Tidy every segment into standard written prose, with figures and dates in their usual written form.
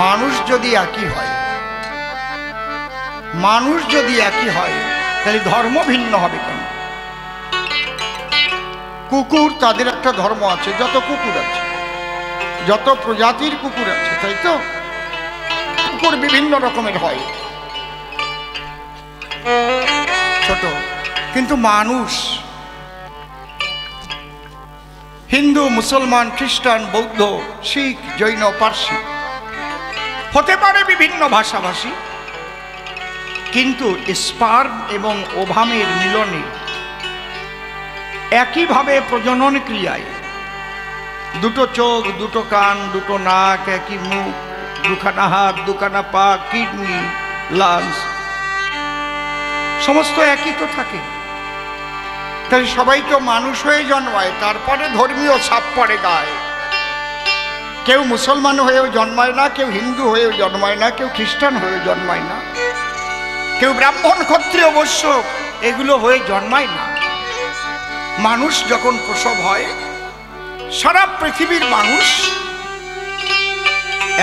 মানুষ যদি একই হয়, মানুষ যদি একই হয় তাহলে ধর্ম ভিন্ন হবে কেন? কুকুর তাদের একটা ধর্ম আছে, যত কুকুর আছে, যত প্রজাতির কুকুর আছে, তাই তো? কুকুর বিভিন্ন রকমের হয়, ছোট। কিন্তু মানুষ, হিন্দু, মুসলমান, খ্রিস্টান, বৌদ্ধ, শিখ, জৈন, পার্সি, হতে পারে বিভিন্ন ভাষাভাষী, কিন্তু স্পার্ম এবং ওভামের মিলনে একইভাবে প্রজনন ক্রিয়ায় দুটো চোখ, দুটো কান, দুটো নাক, একই মুখ, দুখানা হাত, দুখানা পা, কিডনি, লাংস সমস্ত একই তো থাকে। তাই সবাই তো মানুষ হয়ে জন্মায়, তারপরে ধর্মীয় ছাপ পড়ে গায়ে। কেউ মুসলমান হয়েও জন্মায় না, কেউ হিন্দু হয়েও জন্মায় না, কেউ খ্রিস্টান হয়েও জন্মায় না, কেউ ব্রাহ্মণ, ক্ষত্রিয়, বৈশ্য এগুলো হয়ে জন্মায় না। মানুষ যখন প্রসব হয়, সারা পৃথিবীর মানুষ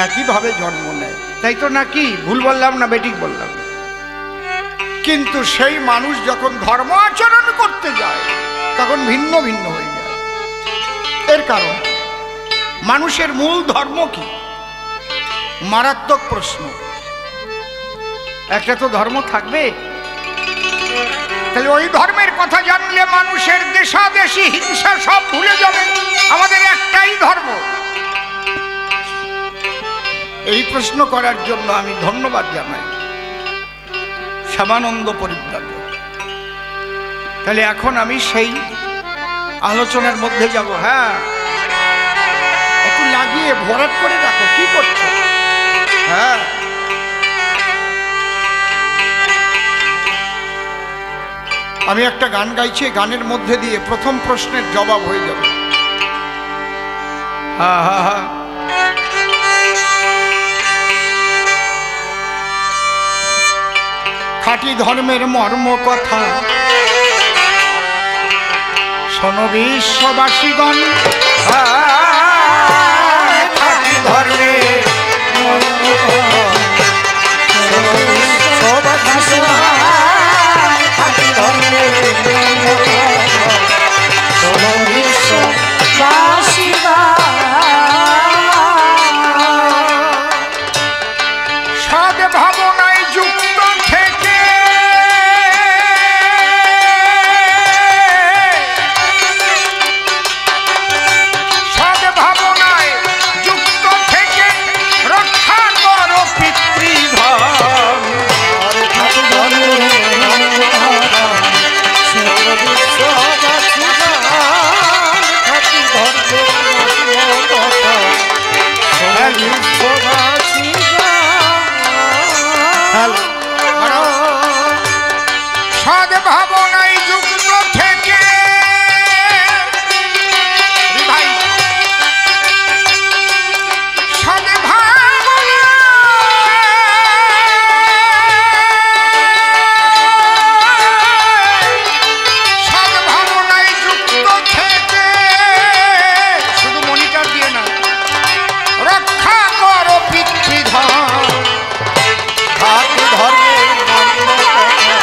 একইভাবে জন্ম নেয়, তাই তো? নাকি ভুল বললাম না বেঠিক বললাম? কিন্তু সেই মানুষ যখন ধর্ম আচরণ করতে যায় তখন ভিন্ন ভিন্ন হয়ে যায়। এর কারণ মানুষের মূল ধর্ম কি? মারাত্মক প্রশ্ন। একটা তো ধর্ম থাকবে, তাহলে ওই ধর্মের কথা জানলে মানুষের দেশাদেশি হিংসা সব ভুলে যাবে। আমাদের একটাই ধর্ম। এই প্রশ্ন করার জন্য আমি ধন্যবাদ জানাই শ্যামানন্দ পরিব্রাজক। তাহলে এখন আমি সেই আলোচনার মধ্যে যাব। হ্যাঁ, একটু লাগিয়ে ভরাট করে রাখো, কি করছো? হ্যাঁ, আমি একটা গান গাইছি, গানের মধ্যে দিয়ে প্রথম প্রশ্নের জবাব হয়ে যাবে। হ্যাঁ হ্যাঁ হ্যাঁ, খাঁটি ধর্মের মর্ম কথা শোনো বিশ্ববাসীগণ। খাঁটি ধর্মের মর্ম কথা শোনো বিশ্ববাসীগণ। খাঁটি ধর্মের মর্ম কথা শোনো বিশ্ববাসীগণ। সদ ভাবনায় যুক্ত থেকে রক্ষা করো পিতৃধর্ম। সদ ভাবনায় যুক্ত থেকে সদ ভাবনায় যুক্ত থেকে শুধু মনিটর দিয়ে না, রক্ষা করো পিতৃধর্ম। খাঁটি ধর্মের মর্ম কথা।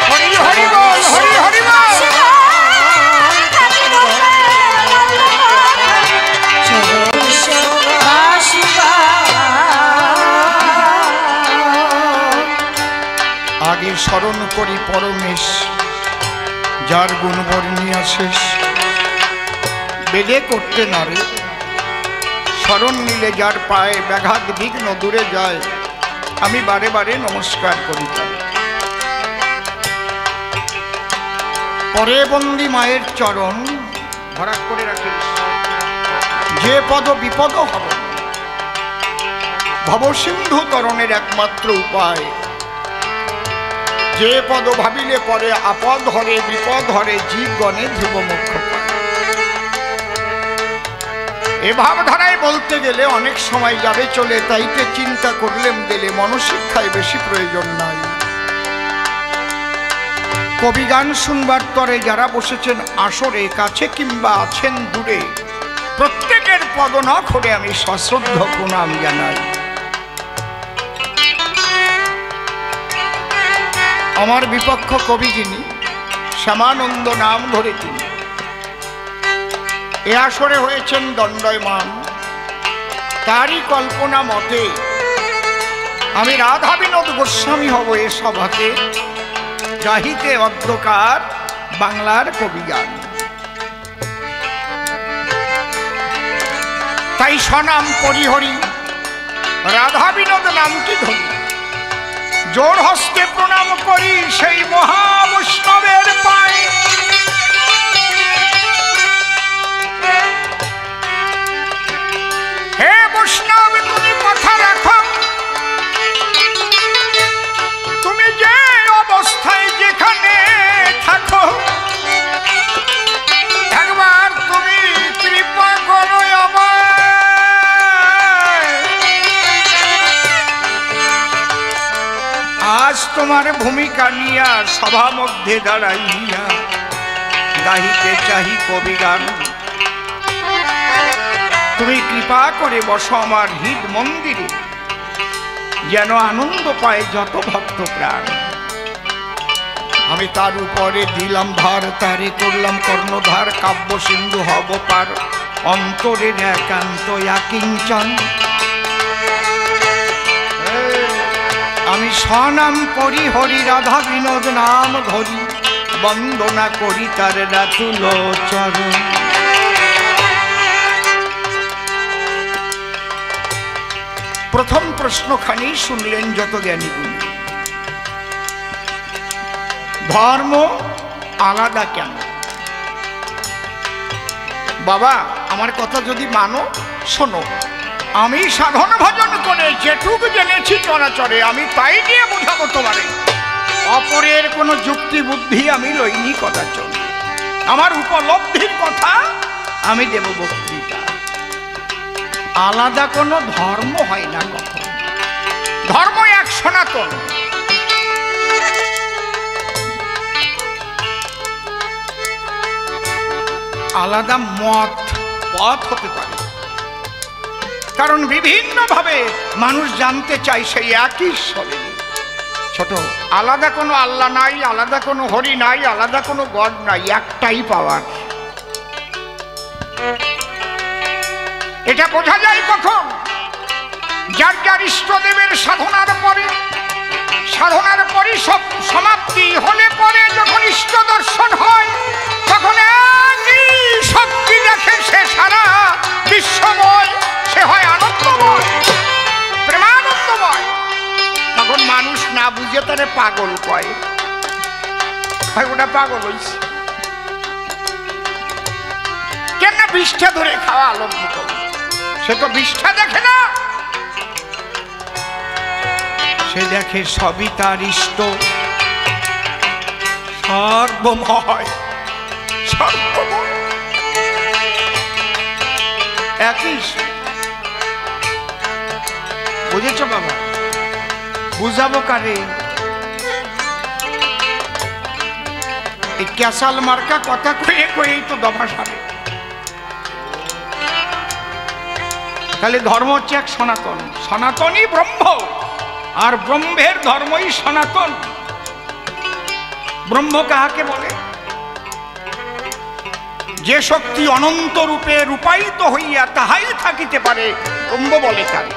হরি হরি বল, হরি হরি বল। আগে স্মরণ করি পরমেশ, যার গুণ বর্ণিয়া শেষ। বেদে করতে নারে স্মরণ নিলে যার পায়ে ব্যাঘাত বিঘ্ন দূরে যায়, আমি বারে বারে নমস্কার করি তার। পরে বন্দি মায়ের চরণ ভরাট করে রাখিস, যে পদ বিপদ হবে ভবসিন্ধু তরণের একমাত্র উপায়। যে পদ ভাবিলে পরে আপদ হরে, বিপদ হরে, জীবগণে ধ্রুব মুখ্য পায়। এ ভাবধারায় বলতে গেলে অনেক সময় যাবে চলে, তাইতে চিন্তা করলেম দিলে মনশিক্ষায় বেশি প্রয়োজন নাই। কবি গান শুনবার তরে যারা বসেছেন আসরে, কাছে কিংবা আছেন দূরে, প্রত্যেকের পদনখরে আমি সশ্রদ্ধ প্রণাম জানাই। আমার বিপক্ষ কবি যিনি, শ্যামানন্দ নাম ধরে তিনি, এ আসরে হয়েছেন দণ্ডায়মান। তারই কল্পনা মতে আমি রাধা বিনোদ গোস্বামী হব এ সভাতে, গাহিতে অধ্যকার বাংলার কবিগান। তাই স্বনাম পরিহরি রাধা বিনোদ নামটি ধরি, জোর হস্তে প্রণাম করি সেই মহাবৈষ্ণবের পায়ে। হে বৈষ্ণব তুমি কথা রাখো, তুমি যে অবস্থায় যেখানে থাকো, একবার তুমি কৃপা করো আমায়। আজ তোমার ভূমিকা নিয়া সভা মধ্যে দাঁড়াইয়া গাহিতে চাহি কবিগান। তুমি কৃপা করে বসো আমার হৃদ মন্দিরে, যেন আনন্দ পায় যত ভক্ত প্রাণ। আমি তার উপরে দিলাম ধার, তারে করলাম কর্ণধার, কাব্য সিন্ধু হব পার, অন্তরের একান্ত আকিঞ্চন। আমি স্বনাম করি হরি রাধা বিনোদ নাম ধরি, বন্দনা করি তার রাতুল চরণ। প্রথম প্রশ্নখানি শুনলেন যত জ্ঞানীগুলি, ধর্ম আলাদা কেন? বাবা আমার কথা যদি মানো শোনো, আমি সাধন ভজন করে যেটুকু জেনেছি চরাচরে আমি তাই নিয়ে বোঝাবো তোমারে। অপরের কোনো যুক্তি বুদ্ধি আমি লইনি কদাচন, আমার উপলব্ধির কথা আমি দেব বক্তৃতা। আলাদা কোনো ধর্ম হয় না কখন, ধর্ম এক সনাতন। আলাদা মত পথ হতে পারে, কারণ বিভিন্নভাবে মানুষ জানতে চায় সেই একই ঈশ্বরে। ছোট আলাদা কোনো আল্লাহ নাই, আলাদা কোনো হরি নাই, আলাদা কোনো গড নাই, একটাই পাওয়ার। এটা বোঝা যায় কখন? যার যার ইষ্টদেবের সাধনার পরে, সাধনার সমাপ্তি হলে পরে যখন ইষ্ট দর্শন হয়, তখন একই শক্তি দেখে সে সারা বিশ্বময়, সে হয় আনন্দময়, প্রেমানন্দময়। তখন মানুষ না বুঝে তারে পাগল কয়, ওটা পাগল হইছে কেন? বিষ্ঠা ধরে খাওয়া আরম্ভ করে, সে তো বিষ্ঠা দেখে না, সে দেখে সবই তার ইষ্ট, সর্বময় সর্বময় একই। বুঝেছ বাবা? বুঝাবো কারে? এই ক্যাসাল মার্কা কথা কয়ে কয়েই তো দফা সারে। তাহলে ধর্ম হচ্ছে এক সনাতন, সনাতনই ব্রহ্ম, আর ব্রহ্মের ধর্মই সনাতন। ব্রহ্ম কাহাকে বলে? যে শক্তি অনন্ত রূপে রূপায়িত হইয়া তাহাই থাকিতে পারে, ব্রহ্ম বলে তাকে।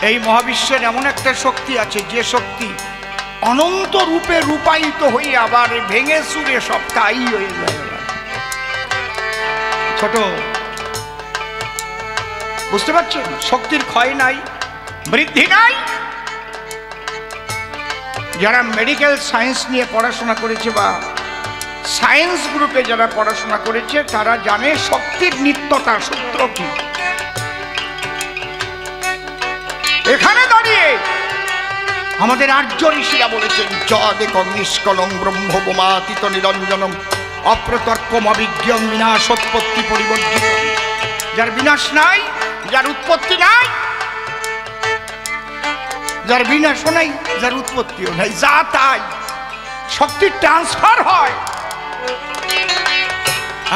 এই মহাবিশ্বের এমন একটা শক্তি আছে, যে শক্তি অনন্ত রূপে রূপায়িত হইয়া আবার ভেঙে চুরে সব তাই হয়ে যায়। ছোট বুঝতে পারছেন? শক্তির ক্ষয় নাই, বৃদ্ধি নাই। যারা মেডিকেল সায়েন্স নিয়ে পড়াশোনা করেছে বা সায়েন্স গ্রুপে যারা পড়াশোনা করেছে তারা জানে শক্তির নিত্যতা সূত্র কি। এখানে দাঁড়িয়ে আমাদের আর্য ঋষিরা বলেছেন, যদেকং নিষ্কলং ব্রহ্ম বোমাতীত নিরঞ্জনম অপ্রতর্কম অবিজ্ঞম বিনাশোৎপত্তি পরিবর্জিত। যার বিনাশ নাই, যার উৎপত্তি নাই, যার বিনাশও নাই, যার উৎপত্তিও নাই, যা তাই শক্তির ট্রান্সফার হয়।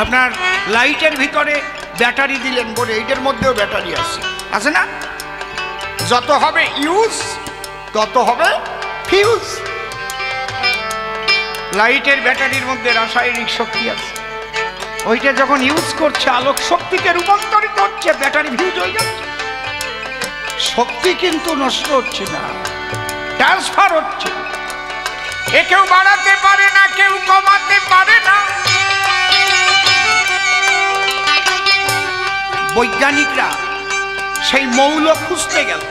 আপনার লাইটের ভিতরে ব্যাটারি দিলেন বলে এইটার মধ্যেও ব্যাটারি আছে, আছে না? যত হবে ইউজ তত হবে ফিউজ। লাইটের ব্যাটারির মধ্যে রাসায়নিক শক্তি আছে, ওইটা যখন ইউজ করছে আলোক শক্তিতে রূপান্তরিত হচ্ছে, ব্যাটারি ফিউজ হয়ে যাচ্ছে। শক্তি কিন্তু নষ্ট হচ্ছে না, ট্রান্সফার হচ্ছে। এ কেউ বাড়াতে পারে না, কেউ কমাতে পারে না। বৈজ্ঞানিকরা সেই মৌল খুঁজতে গেল,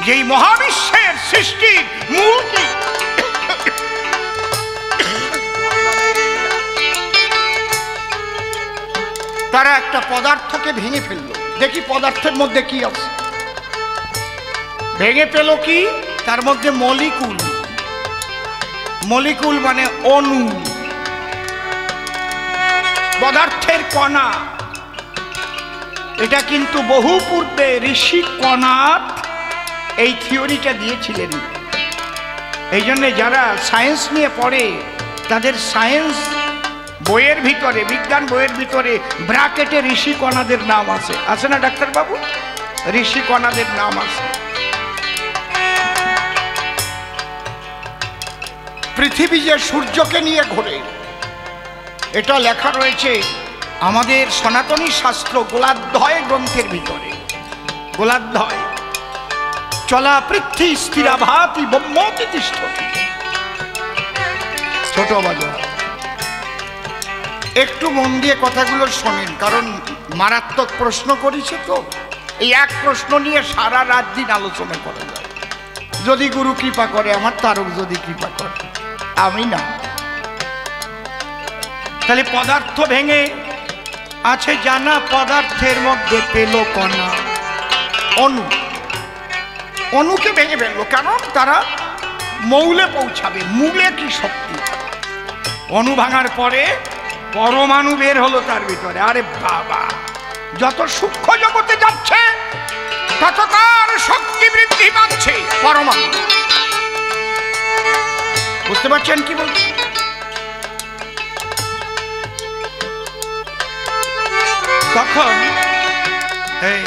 যেই মহাবিশ্বের সৃষ্টির মূল কি। তারা একটা পদার্থকে ভেঙে ফেললো, দেখি পদার্থের মধ্যে কি আছে। ভেঙে পেল কি, তার মধ্যে মলিকুল। মলিকুল মানে অণু, পদার্থের কণা। এটা কিন্তু বহু পূর্বে ঋষি কণাদ এই থিওরিটা দিয়েছিলেন। এই জন্যে যারা সায়েন্স নিয়ে পড়ে তাদের সায়েন্স বইয়ের ভিতরে, বিজ্ঞান বইয়ের ভিতরে ব্র্যাকেটে ঋষি কণাদের নাম আছে, আছে না ডাক্তারবাবু? ঋষি কণাদের নাম আছে। পৃথিবী যে সূর্যকে নিয়ে ঘোরে, এটা লেখা রয়েছে আমাদের সনাতনী শাস্ত্র গোলাধ্যায় গ্রন্থের ভিতরে। গোলাধ্যায়, চলা পৃথ্বী স্থিরা ভাতি ব্রহ্মতি তিষ্ঠতি। ছোট বাজা, একটু মন দিয়ে কথাগুলো শোনেন, কারণ মারাত্মক প্রশ্ন করেছে তো। এই এক প্রশ্ন নিয়ে সারা রাত দিন আলোচনা করা যায়, যদি গুরু কৃপা করে। আমার তারক যদি কৃপা করে, আমি না। তাহলে পদার্থ ভেঙে আছে জানা, পদার্থের মধ্যে পেল কণা, অণু। অণুকে ভেঙে ফেললো, কারণ তারা মৌলে পৌঁছাবে। মূলে কি শক্তি। অণু ভাঙার পরে পরমাণু বের হলো তার ভিতরে। আরে বাবা, যত সূক্ষ্ম জগতে যাচ্ছে তত তার শক্তি বৃদ্ধি পাচ্ছে পরমাণু। বুঝতে পারছেন কি বলছি? তখন এই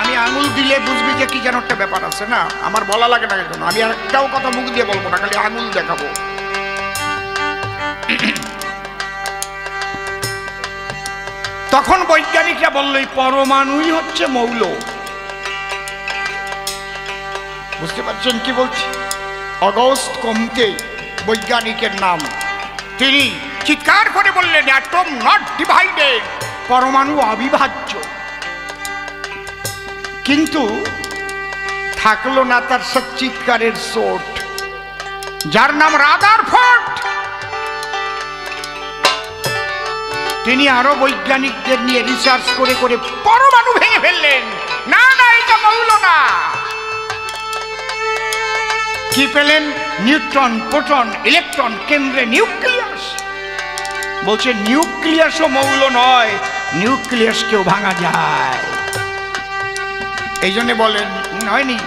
আমি আঙুল দিলে বুঝবি যে কি যেন একটা ব্যাপার আছে না। আমার বলা লাগে না কেন, আমি আর একটাও কথা মুখ দিয়ে বলবো না, খালি আঙুল দেখাবো। তখন বৈজ্ঞানিকরা বলল এই পরমাণুই হচ্ছে মৌল। বুঝতে পারছেন কি বলছি? অগস্ট কমতে বৈজ্ঞানিকের নাম, তিনি চিৎকার করে বললেন অ্যাটম নট ডিভাইডেড, পরমাণু অবিভাজ্য। কিন্তু থাকলো না তার চিৎকারের চোট, যার নাম রাদারফোর্ড। তিনি আরো বৈজ্ঞানিকদের নিয়ে রিসার্চ করে করে পরমাণু ভেঙে ফেললেন। না না, এটা মৌল না। কি পেলেন? নিউট্রন, প্রোটন, ইলেকট্রন, কেন্দ্রে নিউক্লিয়াস। বলছে নিউক্লিয়াসও মৌল নয়, নিউক্লিয়াসকেও ভাঙা যায়। এই জন্য বলেন হয়নি,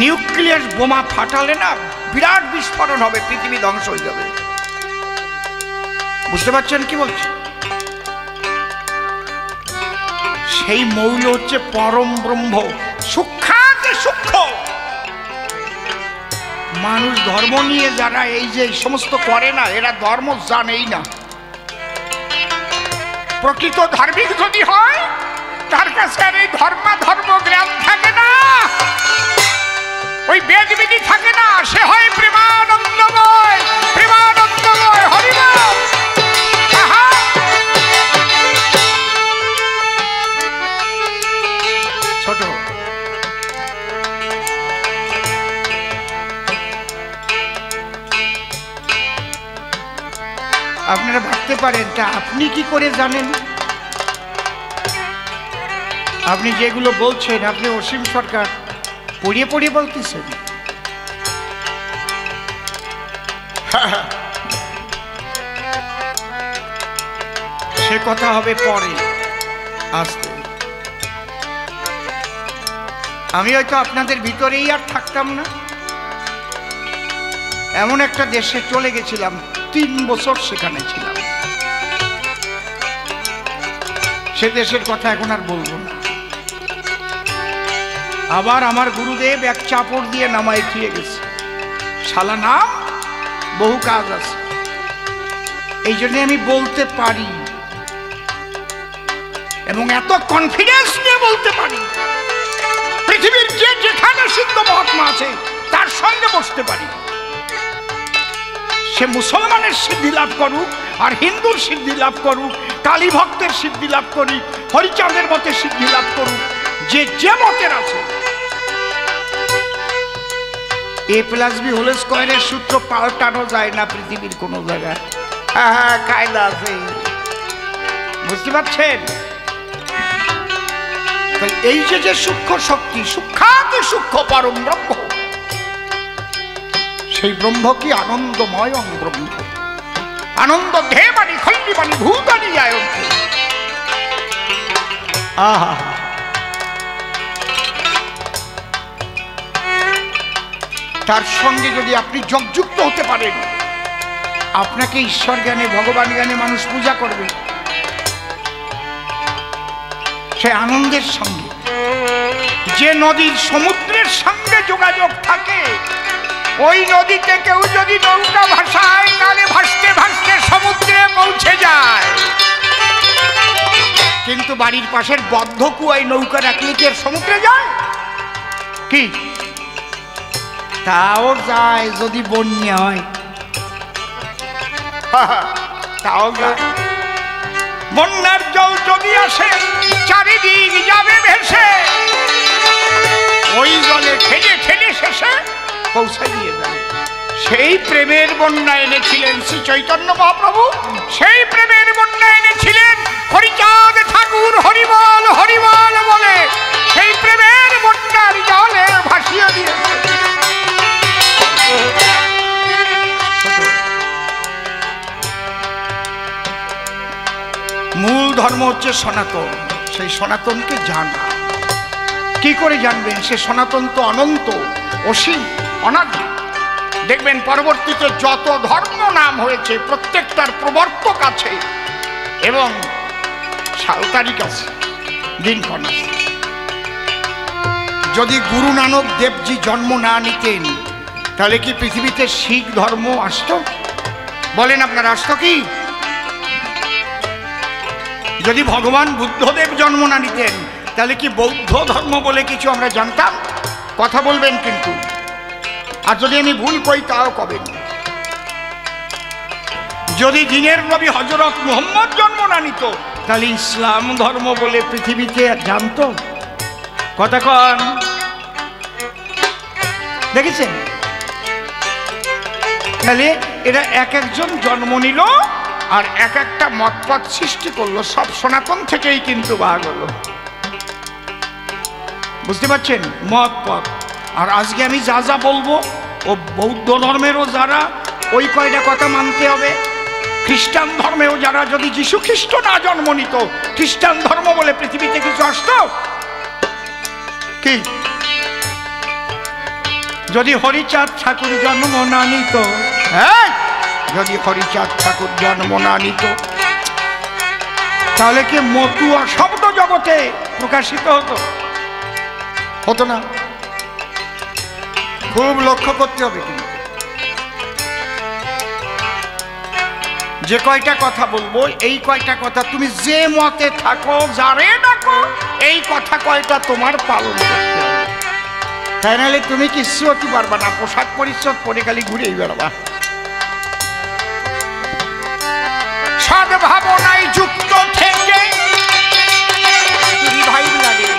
নিউক্লিয়াস বোমা ফাটালে না বিরাট বিস্ফোরণ হবে, পৃথিবী ধ্বংস হয়ে যাবে। বুঝতে পারছেন কি বলছি? সেই মৌল হচ্ছে পরম ব্রহ্ম, সূক্ষ্মাতি সূক্ষ্ম। মানুষ ধর্ম নিয়ে যারা এই যে সমস্ত করে না, এরা ধর্ম জানেই না। প্রকৃত ধার্মিক যদি হয় তার কাছে আর এই ধর্ম জ্ঞান থাকে না, ওই বেদবিধি থাকে না। সে হয় প্রেমানন্দময়, প্রেমানন্দময় হরিনাম। ছোট আপনারা ভাবতে পারেন তা আপনি কি করে জানেন? আপনি যেগুলো বলছেন, আপনি অসীম সরকার পড়িয়ে পড়িয়ে বলতেছেন। সে কথা হবে পরে, আসতে। আমি হয়তো আপনাদের ভিতরেই আর থাকতাম না। এমন একটা দেশে চলে গেছিলাম, 3 বছর সেখানে ছিলাম। সে দেশের কথা এখন আর বলবো না। আবার আমার গুরুদেব এক চাপড় দিয়ে নামায় খেয়ে গেছে, শালা নাম, বহু কাজ আছে। এই জন্য আমি বলতে পারি এবং এত কনফিডেন্স নিয়ে বলতে পারি, পৃথিবীর যে যেখানে সিদ্ধ মহাত্মা আছে তার সঙ্গে বসতে পারি। সে মুসলমানের সিদ্ধি লাভ করুক আর হিন্দুর সিদ্ধি লাভ করুক, কালী ভক্তের সিদ্ধি লাভ করুক, হরিচাঁদের মতে সিদ্ধি লাভ করুক, যে যে মতের আছে। A+B হোল স্কয়ারের সূত্র পাল্টানো যায় না পৃথিবীর কোন জায়গায়। হ্যাঁ, কায়দা আছে, বুঝতে পারছেন? এই যে সূক্ষ্ম শক্তি, সূক্ষ্মাতি সূক্ষ্ম পরম ব্রহ্ম, সেই ব্রহ্ম কি আনন্দময় ব্রহ্ম, আনন্দ ধেবানি খল্লিবানি ভূতানি আয়ন্তি। আহা, তার সঙ্গে যদি আপনি যোগযুক্ত হতে পারেন, আপনাকে ঈশ্বর জ্ঞানে ভগবান জ্ঞানে মানুষ পূজা করবে। সে আনন্দের সঙ্গে, যে নদীর সমুদ্রের সঙ্গে যোগাযোগ থাকে, ওই নদীতে কেউ যদি নৌকা ভাসায়, তাহলে ভাসতে ভাসতে সমুদ্রে পৌঁছে যায়। কিন্তু বাড়ির পাশের বদ্ধ কুয়ায় নৌকা রাখলে কি সমুদ্রে যায়? কি তাও যায় যদি বন্যা হয়, তাও যায়। বন্যার জল যদি আসে চারিদিক যাবে ভেসে, ওই জলে ঠেলে ঠেলে শেষে পৌঁছে দিয়ে যাবে। সেই প্রেমের বন্যা এনেছিলেন শ্রী চৈতন্য মহাপ্রভু, সেই প্রেমের বন্যা এনেছিলেন হরিচাঁদ ঠাকুর। হরিবল হরিবল বলে সেই প্রেমের বন্যার জলে ভাসিয়ে দিয়েছে। মূল ধর্ম হচ্ছে সনাতন, সেই সনাতনকে জানা। কি করে জানবেন? সে সনাতন তো অনন্ত, অসীম, অনাদি। দেখবেন পরবর্তীতে যত ধর্ম নাম হয়েছে প্রত্যেকটার প্রবর্তক আছে এবং সাল তারিখ আছে, দিনক্ষণ আছে। যদি গুরু নানক দেবজি জন্ম না নিতেন তাহলে কি পৃথিবীতে শিখ ধর্ম আসতো? বলেন আপনারা, আসতো কি? যদি ভগবান বুদ্ধদেব জন্ম না নিতেন তাহলে কি বৌদ্ধ ধর্ম বলে কিছু আমরা জানতাম? কথা বলবেন কিন্তু, আর যদি আমি ভুল কই তাও কবেন। যদি দিনের নবী হযরত মুহাম্মদ জন্ম না নিত তাহলে ইসলাম ধর্ম বলে পৃথিবীতে জানতো? কথা কন, দেখেছেন? তাহলে এরা এক একজন জন্ম নিল আর এক একটা মতপথ সৃষ্টি করলো, সব সনাতন থেকেই কিন্তু ভাগ হলো। বুঝতে পারছেন? মতপথ। আর আজকে আমি যা যা বলবো, ও বৌদ্ধ ধর্মেরও যারা ওই কয়টা কথা মানতে হবে, খ্রিস্টান ধর্মেও যারা, যদি যীশু খ্রিস্ট না জন্ম নিত, খ্রিস্টান ধর্ম বলে পৃথিবীতে কিছু আসতো কি? যদি হরিচাঁদ ঠাকুর জন্ম না নিত, হ্যাঁ, যদি হরিচাঁদ ঠাকুর জন্ম না নিত তাহলে কি মতুয়া শব্দ জগতে প্রকাশিত হতো? হতো না। খুব লক্ষ্য করতে হবে কিন্তু, যে কয়টা কথা বলবো এই কয়টা কথা তুমি যে মতে থাকো, যারে ডাকো, এই কথা কয়টা তোমার পালন করতে হবে। তাই নাহলে তুমি কিছু হতে পারবা না, পোশাক পরিচ্ছদ পরে খালি ঘুরেই বেড়াবা। সদ্ভাবনায় যুক্ত থেকে ভাই লাগে,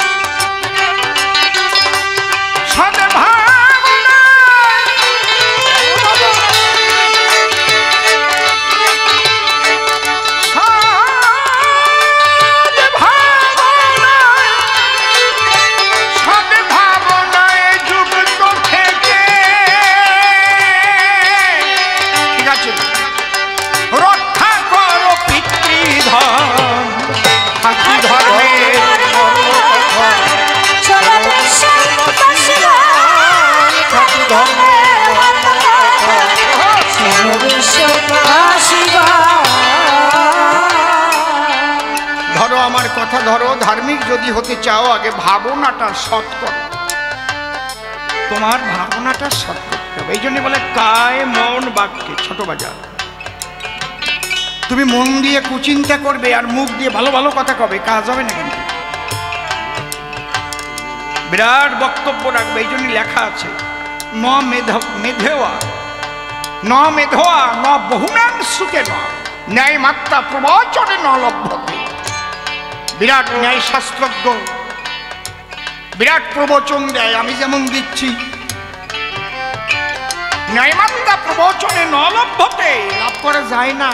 ধরো আমার কথা ধরো, ধার্মিক যদি হতে চাও আগে ভাবনাটা সৎ করো। তোমার ভাবনাটা সৎ করতে হবে। এই জন্য বলে কায় মন বাক্যে ছোট বাজার। তুমি মন দিয়ে কুচিন্তা করবে আর মুখ দিয়ে ভালো ভালো কথা কবে, কাজ হবে না। কিন্তু বিরাট বক্তব্য রাখবে। এই জন্য লেখা আছে ন মেধেওয়া ন মেধোয়া ন বহুনাং সুখে ন ন্যায় মাত্রা প্রবচনে ন লভ্যতে। বিরাট ন্যায় শাস্ত্রজ্ঞ বিরাট প্রবচন দেয়, আমি যেমন দিচ্ছি। ন্যায়মাত্রা প্রবচনে ন লভ্যতে, লাভ করা যায় না।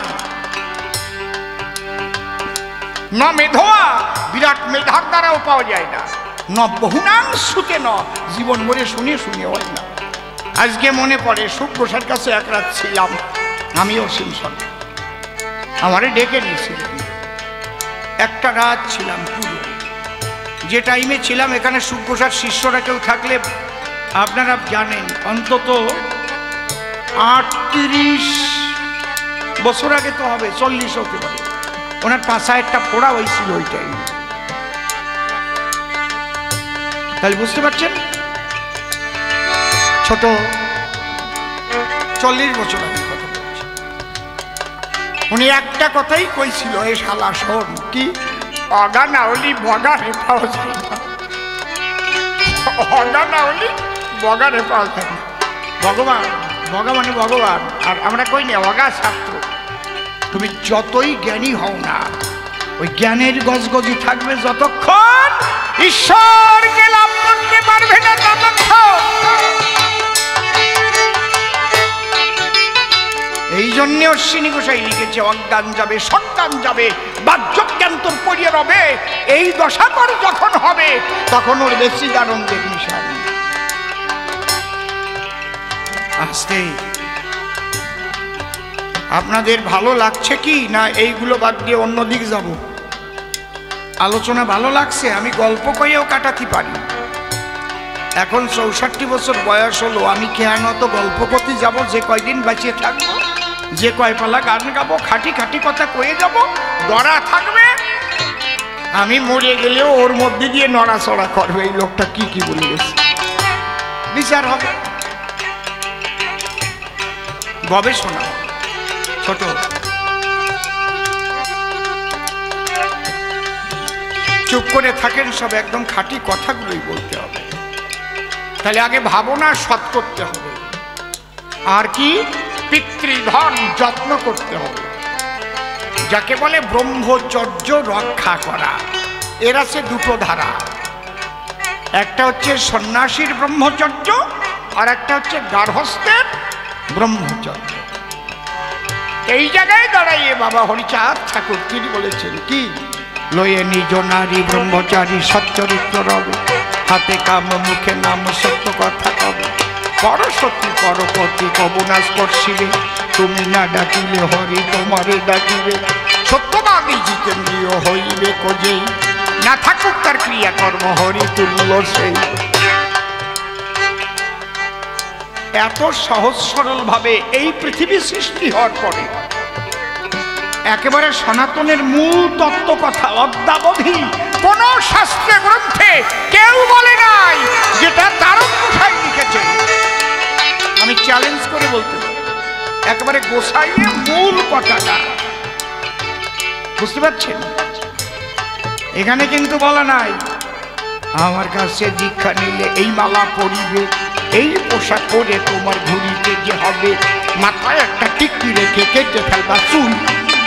ন মেধোয়া, বিরাট মেধার দ্বারাও পাওয়া যায় না। ন বহুনাং সুখে ন, জীবন ভরে শুনে শুনে হয় না। আজকে মনে পড়ে সুপ্রসাদ কাছে এক রাত ছিলাম, আমিও সিমসন, আমারে ডেকে নিয়েছিলেন। একটা রাত ছিলাম পুরো। যে টাইমে ছিলাম এখানে সুপ্রসাদ শিষ্যরা কেউ থাকলে আপনারা জানেন, অন্তত 38 বছর আগে তো হবে, 40 হতে পারে। ওনার পাশায় একটা ফোড়া হয়েছিল ওই টাইমে। তাহলে বুঝতে পারছেন, ছোট 40 বছর আগে কথা বলছি। উনি একটা কথাই কইছিল, এ শালা শোন, কি অগা না হলি বগারে পাওয়া যায় না, অগা না হলি বগারে পাওয়া যায় না। ভগবান, বগা মানে ভগবান। আর আমরা কই না অগা ছাত্র। তুমি যতই জ্ঞানী হও না, ওই জ্ঞানের গজগজি থাকবে যতক্ষণ ঈশ্বরকে লাভ করতে পারবে না ততক্ষণ। এই জন্য অশ্বিনী গোসাই লিখেছে, অজ্ঞান যাবে সজ্ঞান যাবে, বাহ্যজ্ঞান তোর পড়িয়ে রবে। এই দশাকর যখন হবে তখন ওর বেশি আনন্দের নিশান। আস্তে আপনাদের ভালো লাগছে কি না? এইগুলো বাদ দিয়ে অন্য দিক যাব। আলোচনা ভালো লাগছে, আমি গল্প কইয়েও কাটাতে পারি। এখন 64 বছর বয়স হলো, আমি কেন তো গল্প করতে যাব? যে কয়দিন বাঁচিয়ে থাকবো, যে কয় পালা গান গাবো, খাটি খাটি কথা কয়ে যাব, দরা থাকবে। আমি মরে গেলেও ওর মধ্যে দিয়ে নড়াচড়া করবে, এই লোকটা কি কি বলে গেছে, বিচার হবে, গবেষণা। ছোট চুপ করে থাকেন সব, একদম খাঁটি কথাগুলোই বলতে হবে। তাহলে আগে ভাবনা সৎ করতে হবে, আর কি পিতৃধন যত্ন করতে হবে, যাকে বলে ব্রহ্মচর্য রক্ষা করা। এর আছে দুটো ধারা, একটা হচ্ছে সন্ন্যাসীর ব্রহ্মচর্য, আর একটা হচ্ছে গার্হস্থ্যের ব্রহ্মচর্য। এই জায়গায় দাঁড়াইয়ে বাবা হরিচাঁদ ঠাকুর তিনি বলেছেন কি, লয়ে নিজ নারী ব্রহ্মচারী সচ্চরিত্র রবে, হাতে কাম মুখে নাম সত্য কথা কবে, পরসতী পরপতি কবনা স্পর্শিবে, তুমি না ডাকিলে হরি তোমারে ডাকিবে, সত্যবাদী জিতেন্দ্রিয় হইবে কোজেই, না থাকুক তার ক্রিয়াকর্ম হরি তুল্য সেই। এত সহজ সরল ভাবে এই পৃথিবী সৃষ্টি হওয়ার পরে একেবারে সনাতনের মূল তত্ত্ব কথা অদ্যাবধি কোন শাস্ত্রে গ্রন্থে কেউ বলে নাই, যেটা তারক গোসাই লিখেছে। আমি চ্যালেঞ্জ করে বলতে পারি, একেবারে গোসাইয়ের মূল কথাটা বুঝতে পারছেন। এখানে কিন্তু বলা নাই আমার কাছে দীক্ষা নিলে এই মালা পরিবে, এই পোশাক পরে তোমার ঘুরিতে যে হবে, মাথায় একটা টিকি রেখে কেটে ফেলবা চুল,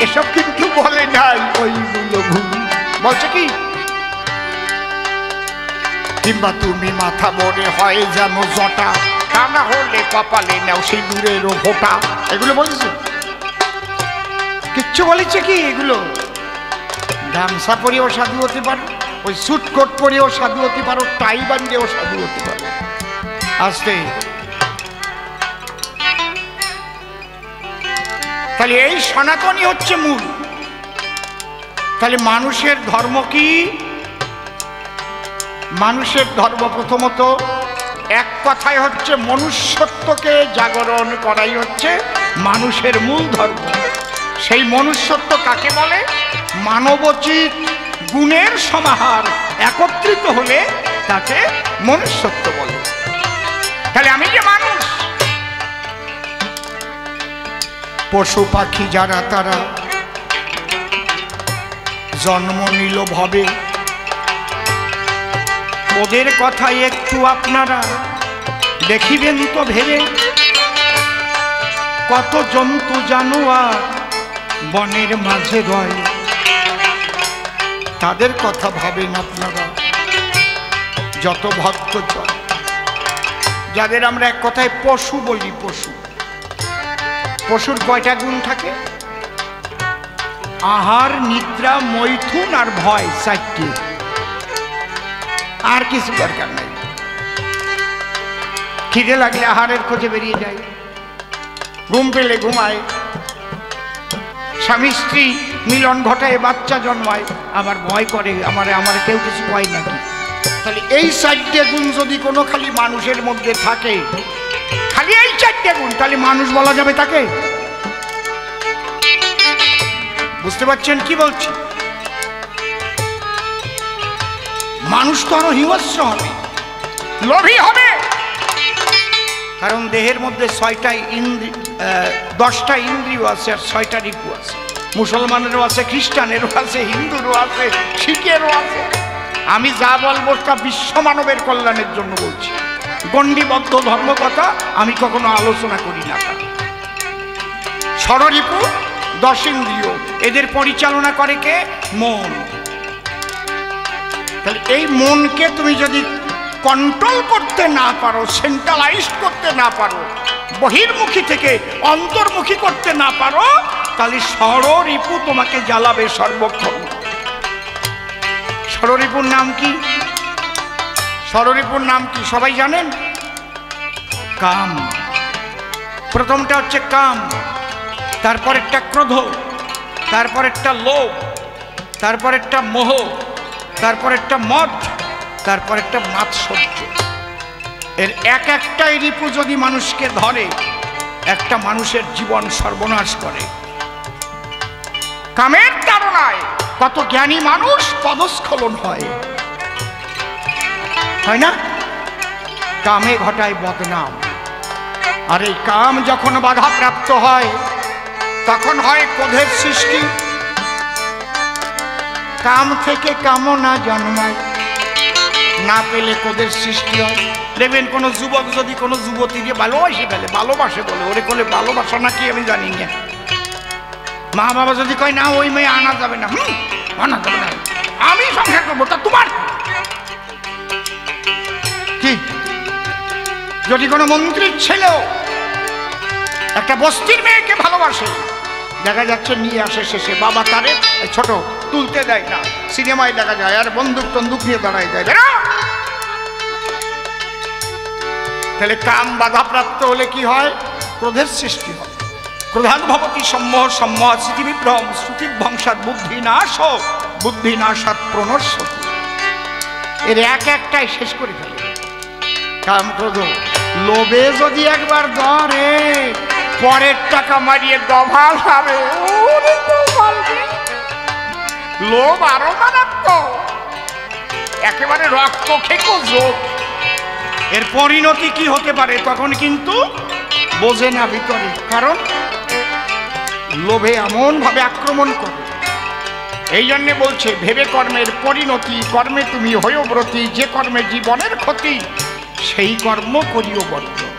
এসব কিন্তু বলে নাই। ওইগুলো ভুল বলছে কি, কিংবা তুমি মাথা বড়ে হয় যেন জটা, তা না হলে কপালে নাও সিঁদুরেরও ফোঁটা, এগুলো বলেছে? কিচ্ছু বলেছে কি? এগুলো গামছা পরেও সাধু হতে পারো, ওই স্যুট কোট পরেও সাধু হতে পারো, টাই বান্ধিয়েও সাধু হতে পারো। আসতে তাহলে এই সনাতনই হচ্ছে মূল। তাহলে মানুষের ধর্ম কি? মানুষের ধর্ম প্রথমত এক কথায় হচ্ছে মনুষ্যত্বকে জাগরণ করাই হচ্ছে মানুষের মূল ধর্ম। সেই মনুষ্যত্ব কাকে বলে? মানবোচিত গুণের সমাহার একত্রিত হলে তাকে মনুষ্যত্ব বলে। তাহলে আমি যে মানুষ। পশু পাখি যারা তারা জন্ম নিল ভবে, ওদের কথা একটু আপনারা দেখিবেন তো ভেবে। কত জন্তু জানোয়ার বনের মাঝে রয়, তাদের কথা ভাবেন আপনারা। যত ভক্তজন যাদের আমরা এক কথায় পশু বলি, পশু, পশুর কয়টা গুণ থাকে? আহার, নিদ্রা, মৈথুন আর ভয়, চারটি। আর কিছু দরকার নাই। খিদে লাগলে আহারের খোঁজে বেরিয়ে যায়, ঘুম পেলে ঘুমায়, স্বামী স্ত্রী মিলন ঘটায়, বাচ্চা জন্মায়, আবার ভয় করে আমার কেউ কিছু কয় নাকি। তাহলে এই চারটে গুণ যদি কোনো খালি মানুষের মধ্যে থাকে, খালি এই চারটে গুণ, তাহলে মানুষ বলা যাবে তাকে? বুঝতে পারছেন কি বলছি? মানুষ তো আরো হিংস্র হবে, লোভী হবে। কারণ দেহের মধ্যে 10টা ইন্দ্রিয় আছে আর 6টা রিপু আছে। মুসলমানেরও আছে, খ্রিস্টানেরও আছে, হিন্দুরও আছে, শিখেরও আছে। আমি যা বলবো তা বিশ্ব মানবের কল্যাণের জন্য বলছি। গণ্ডিবদ্ধ ধর্ম কথা আমি কখনো আলোচনা করি না। ষড়রিপু, 10 ইন্দ্রিয়, এদের পরিচালনা করে কে? মন। তাহলে এই মনকে তুমি যদি কন্ট্রোল করতে না পারো, সেন্ট্রালাইজ করতে না পারো, বহির্মুখী থেকে অন্তর্মুখী করতে না পারো, তাহলে ষড়রিপু তোমাকে জ্বালাবে সর্বক্ষণ। ষড়রিপুর নাম কি? ষড়রিপুর নাম কি সবাই জানেন? কাম। প্রথমটা হচ্ছে কাম, তারপর একটা ক্রোধ, তারপর একটা লোভ, তারপর একটা মোহ, তারপর একটা মদ, তারপর একটা মাৎসর্য। এর এক একটাই রিপু যদি মানুষকে ধরে, একটা মানুষের জীবন সর্বনাশ করে। কামের তাড়নায় কত জ্ঞানী মানুষ পদস্খলন হয় না? কামে ঘটায় বদনাম। আর এই কাম যখন বাধাপ্রাপ্ত হয়, তখন হয় ক্রোধের সৃষ্টি। কাম থেকে কামনা জন্মায়, না পেলে ক্রোধের সৃষ্টি হয়। দেখবেন কোনো যুবক যদি কোনো যুবতীকে ভালোবাসে ফেলে, ভালোবাসে বলে, ওরে কোলে ভালোবাসা নাকি আমি জানি না। মা বাবা যদি কয় না ওই মেয়ে আনা যাবে না, আনা যাবে না, আমি সংসার করবো, তা তোমার কি? যদি কোনো মন্ত্রীর ছেলেও একটা বস্তির মেয়েকে ভালোবাসে, দেখা যাচ্ছে নিয়ে আসে শেষে বাবা তারে ছোট তুলতে দেয় না। সিনেমায় দেখা যায় আর বন্দুক টন্দুক নিয়ে দাঁড়ায় যায়। তাহলে কাম বাধাপ্রাপ্ত হলে কি হয়? ক্রোধের সৃষ্টি হয়। ক্রোধাদ্ভবতি সম্মোহ, সম্মোহ স্মৃতিবিভ্রম, শ্রুতিভ্রংসাৎ বুদ্ধিনাশ, বুদ্ধিনাশাৎ প্রণশ্যতি। এর এক একটাই শেষ করে ফেলে কাম ক্রোধ। লোভে যদি একবার ধরে, পরের টাকা মারিয়ে দভাল হবে। লোভ আরো মারাত্মক, একেবারে রক্ত খেকো যোগ। এর পরিণতি কি হতে পারে তখন কিন্তু বোঝে না ভিতরে। কারণ লোভে এমন ভাবে আক্রমণ করে। এই জন্যে বলছে ভেবে কর্মের পরিণতি, কর্মে তুমি হইও ব্রতী, যে কর্মে জীবনের ক্ষতি, সেই কর্ম করিও বর্জন।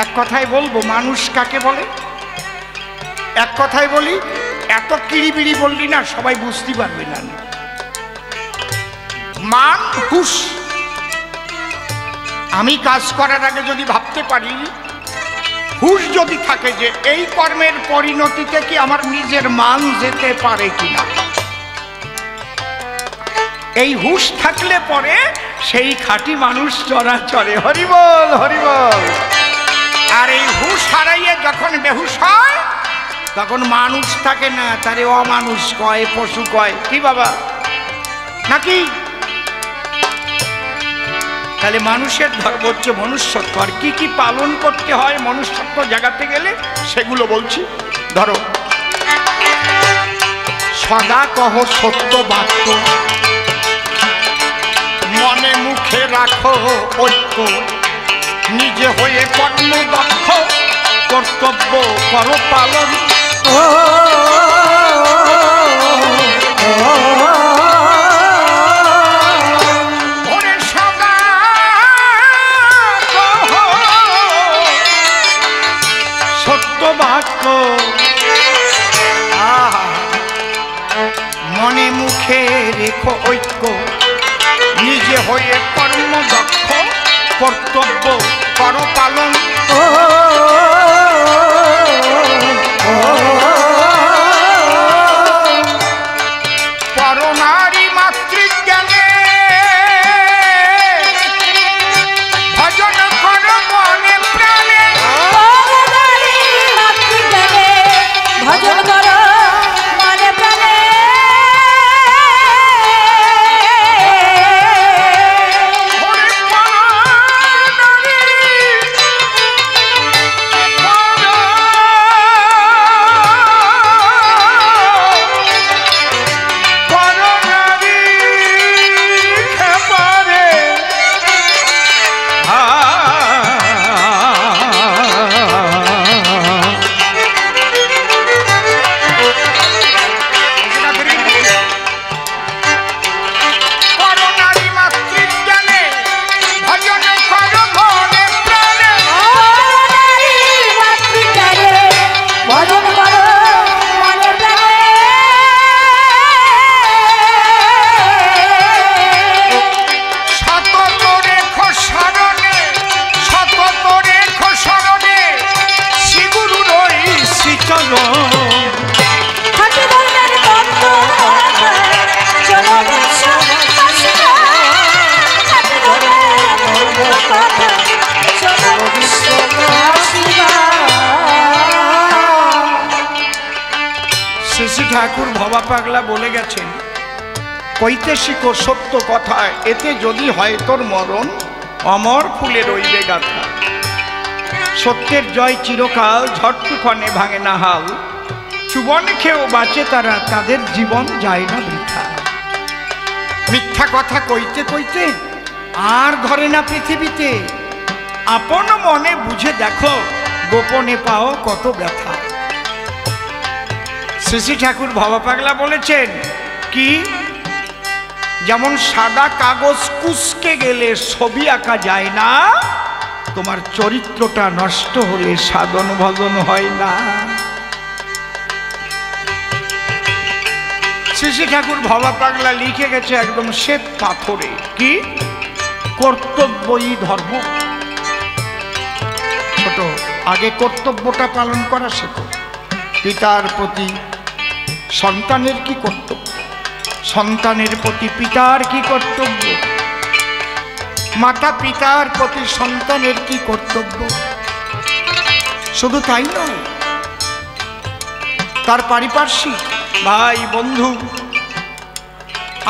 এক কথায় বলবো মানুষ কাকে বলে? এক কথায় বলি, এত কিড়িবিড়ি বললি না সবাই বুঝতে পারবে না। মান হুশ। আমি কাজ করার আগে যদি ভাবতে পারি, হুশ যদি থাকে যে এই কর্মের পরিণতিতে কি আমার নিজের মান যেতে পারে কিনা, এই হুশ থাকলে পরে সেই খাঁটি মানুষ চরাচরে। হরিবল হরিবল। আর এই হুশ হারাইয়ে যখন বেহুশ হয়, তখন মানুষ থাকে না, তারে অমানুষ কয়, পশু কয়। কি বাবা নাকি? তাহলে মানুষের ধর্ম হচ্ছে মনুষ্যত্ব। আর কি কি পালন করতে হয় মনুষ্যত্ব জাগাতে গেলে সেগুলো বলছি। ধরো, সদা কহ সত্য বাক্য, মনে মুখে রাখো ঐক্য, নিজে হয়ে কর্মদক্ষ কর্তব্য কর পালন। সত্য বাক্য মনে মুখে রেখো ঐক্য, নিজে হয়ে কর্মদক্ষ কর্তব্য কর পালন। পরনারী মাতৃজ্ঞানে ভজন কর মনে প্রাণে। পরনারী মাতৃজ্ঞানে ভজন কর মনে প্রাণে। শ্রী ঠাকুর ভবা পাগলা বলে গেছেন, কইতে শিখো সত্য কথা, এতে যদি হয় তোর মরণ, অমর ফুলে রইবে গাথা। সত্যের জয় চিরকাল, ঝড় তুফানে ভাঙে না হাল। চুবন খেয়েও বাঁচে তারা, তাদের জীবন যায় না বৃথা। মিথ্যা কথা কইতে কইতে আর ধরে না পৃথিবীতে, আপন মনে বুঝে দেখো, গোপনে পাও কত ব্যথা। শ্রী ঠাকুর ভবা পাগলা বলেছেন কি, যেমন সাদা কাগজ কুচকে গেলে ছবি আঁকা যায় না, তোমার চরিত্রটা নষ্ট হলে সাধন ভজন হয় না। শ্রী ঠাকুর ভবা পাগলা লিখে গেছে একদম শ্বেত পাথরে, কি কর্তব্যই ধর্ম। ছোট, আগে কর্তব্যটা পালন করা শেখো। পিতার প্রতি সন্তানের কি কর্তব্য, সন্তানের প্রতি পিতার কি কর্তব্য, মাতা পিতার প্রতি সন্তানের কি কর্তব্য। শুধু তাই নয়, তার পারিপার্শ্বিক ভাই বন্ধু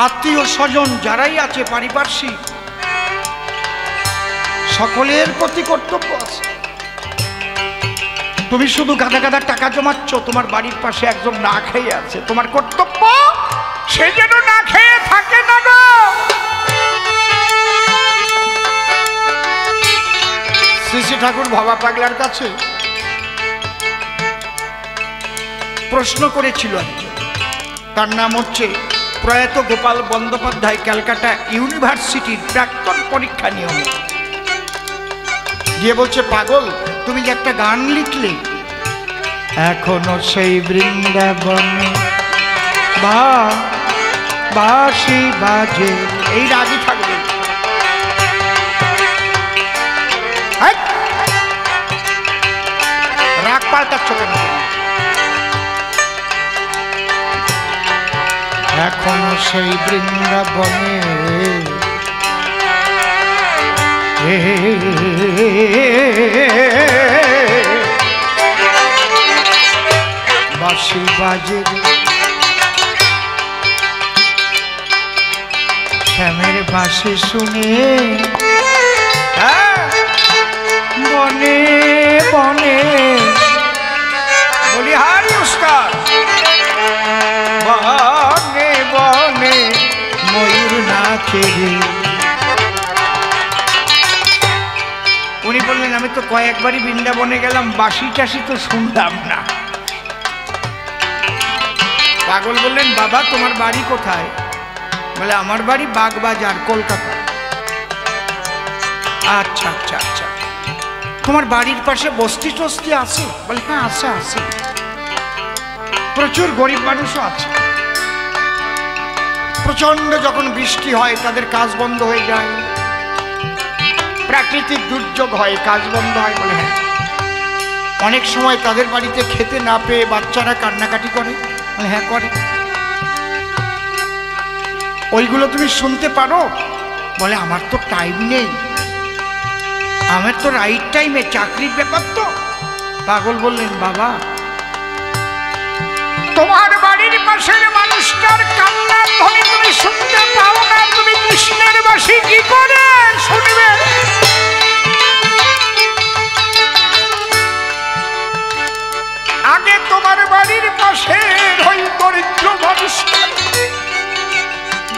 আত্মীয় স্বজন যারাই আছে পারিপার্শ্বিক, সকলের প্রতি কর্তব্য আছে। তুমি শুধু গাদা গাদা টাকা জমাচ্ছ, তোমার বাড়ির পাশে একজন না খেয়ে আছে, তোমার কর্তব্য সে যেন না খেয়ে থাকে না গো। শ্রী ঠাকুর ভবা পাগলার কাছে প্রশ্ন করেছিল, তার নাম হচ্ছে প্রয়াত গোপাল বন্দ্যোপাধ্যায়, ক্যালকাটা ইউনিভার্সিটির প্রাক্তন পরীক্ষা নিয়মে। গিয়ে বলছে, পাগল তুমি যে একটা গান লিখলে, এখনো সেই বৃন্দাবনে বাঁশি বাজে, এই রাগই থাকবে। রাগ পাল্টাচ্ছ কেন? এখনো সেই বৃন্দাবনে বাঁশি বাজে, শ্যামের বাঁশি শুনে বনে বনে, বলি হারি উস্তাদ, বনে বনে ময়ূর নাচে রে। উনি বললেন আমি তো কয়েকবারই বৃন্দাবনে গেলাম, বাসি টাসি তো শুনলাম না। পাগল বললেন বাবা তোমার বাড়ি কোথায়? বলে আমার বাড়ি বাগবাজার, কলকাতা। আচ্ছা আচ্ছা আচ্ছা, তোমার বাড়ির পাশে বস্তি টস্তি আছে? বলে হ্যাঁ আছে আছে, প্রচুর গরিব মানুষও আছে। প্রচন্ড যখন বৃষ্টি হয় তাদের কাজ বন্ধ হয়ে যায়, প্রাকৃতিক দুর্যোগ হয়, কাজ বন্ধ হয়। বলে হ্যাঁ। অনেক সময় তাদের বাড়িতে খেতে না পেয়ে বাচ্চারা কান্নাকাটি করে? বলে হ্যাঁ করে। ওইগুলো তুমি শুনতে পারো? বলে আমার তো টাইম নেই, আমার তো রাইট টাইমে চাকরির ব্যাপার তো। পাগল বললেন বাবা তোমার বাড়ির পাশের মানুষটার কান্নার ধ্বনি তুমি শুনতে পাও না, তুমি কৃষ্ণের বাসি কি করে শুনবে? আগে তোমার বাড়ির পাশের ওই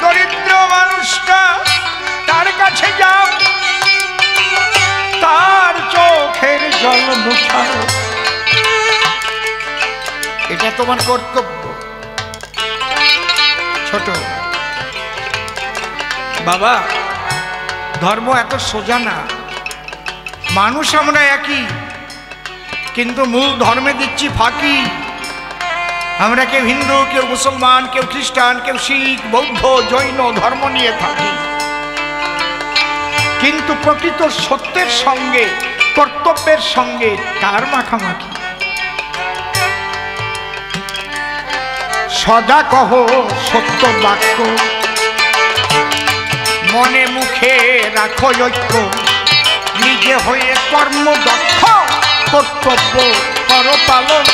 দরিদ্র মানুষটা তার কাছে যাও, তার চোখের জল মুছাও, এটা তোমার কর্তব্য। ছোট বাবা ধর্ম এত সোজা না, মানুষ আমরা একই, কিন্তু মূল ধর্মে দিচ্ছি ফাঁকি। আমরা কেউ হিন্দু, কেউ মুসলমান, কেউ খ্রিস্টান, কেউ শিখ, বৌদ্ধ, জৈন ধর্ম নিয়ে থাকি, কিন্তু প্রকৃত সত্যের সঙ্গে কর্তব্যের সঙ্গে তার মাখামাখি। সদা কহ সত্য বাক্য, মনে মুখে রাখো ঐক্য, নিজে হয়ে কর্ম দক্ষ, কর্তব্য কর পালন।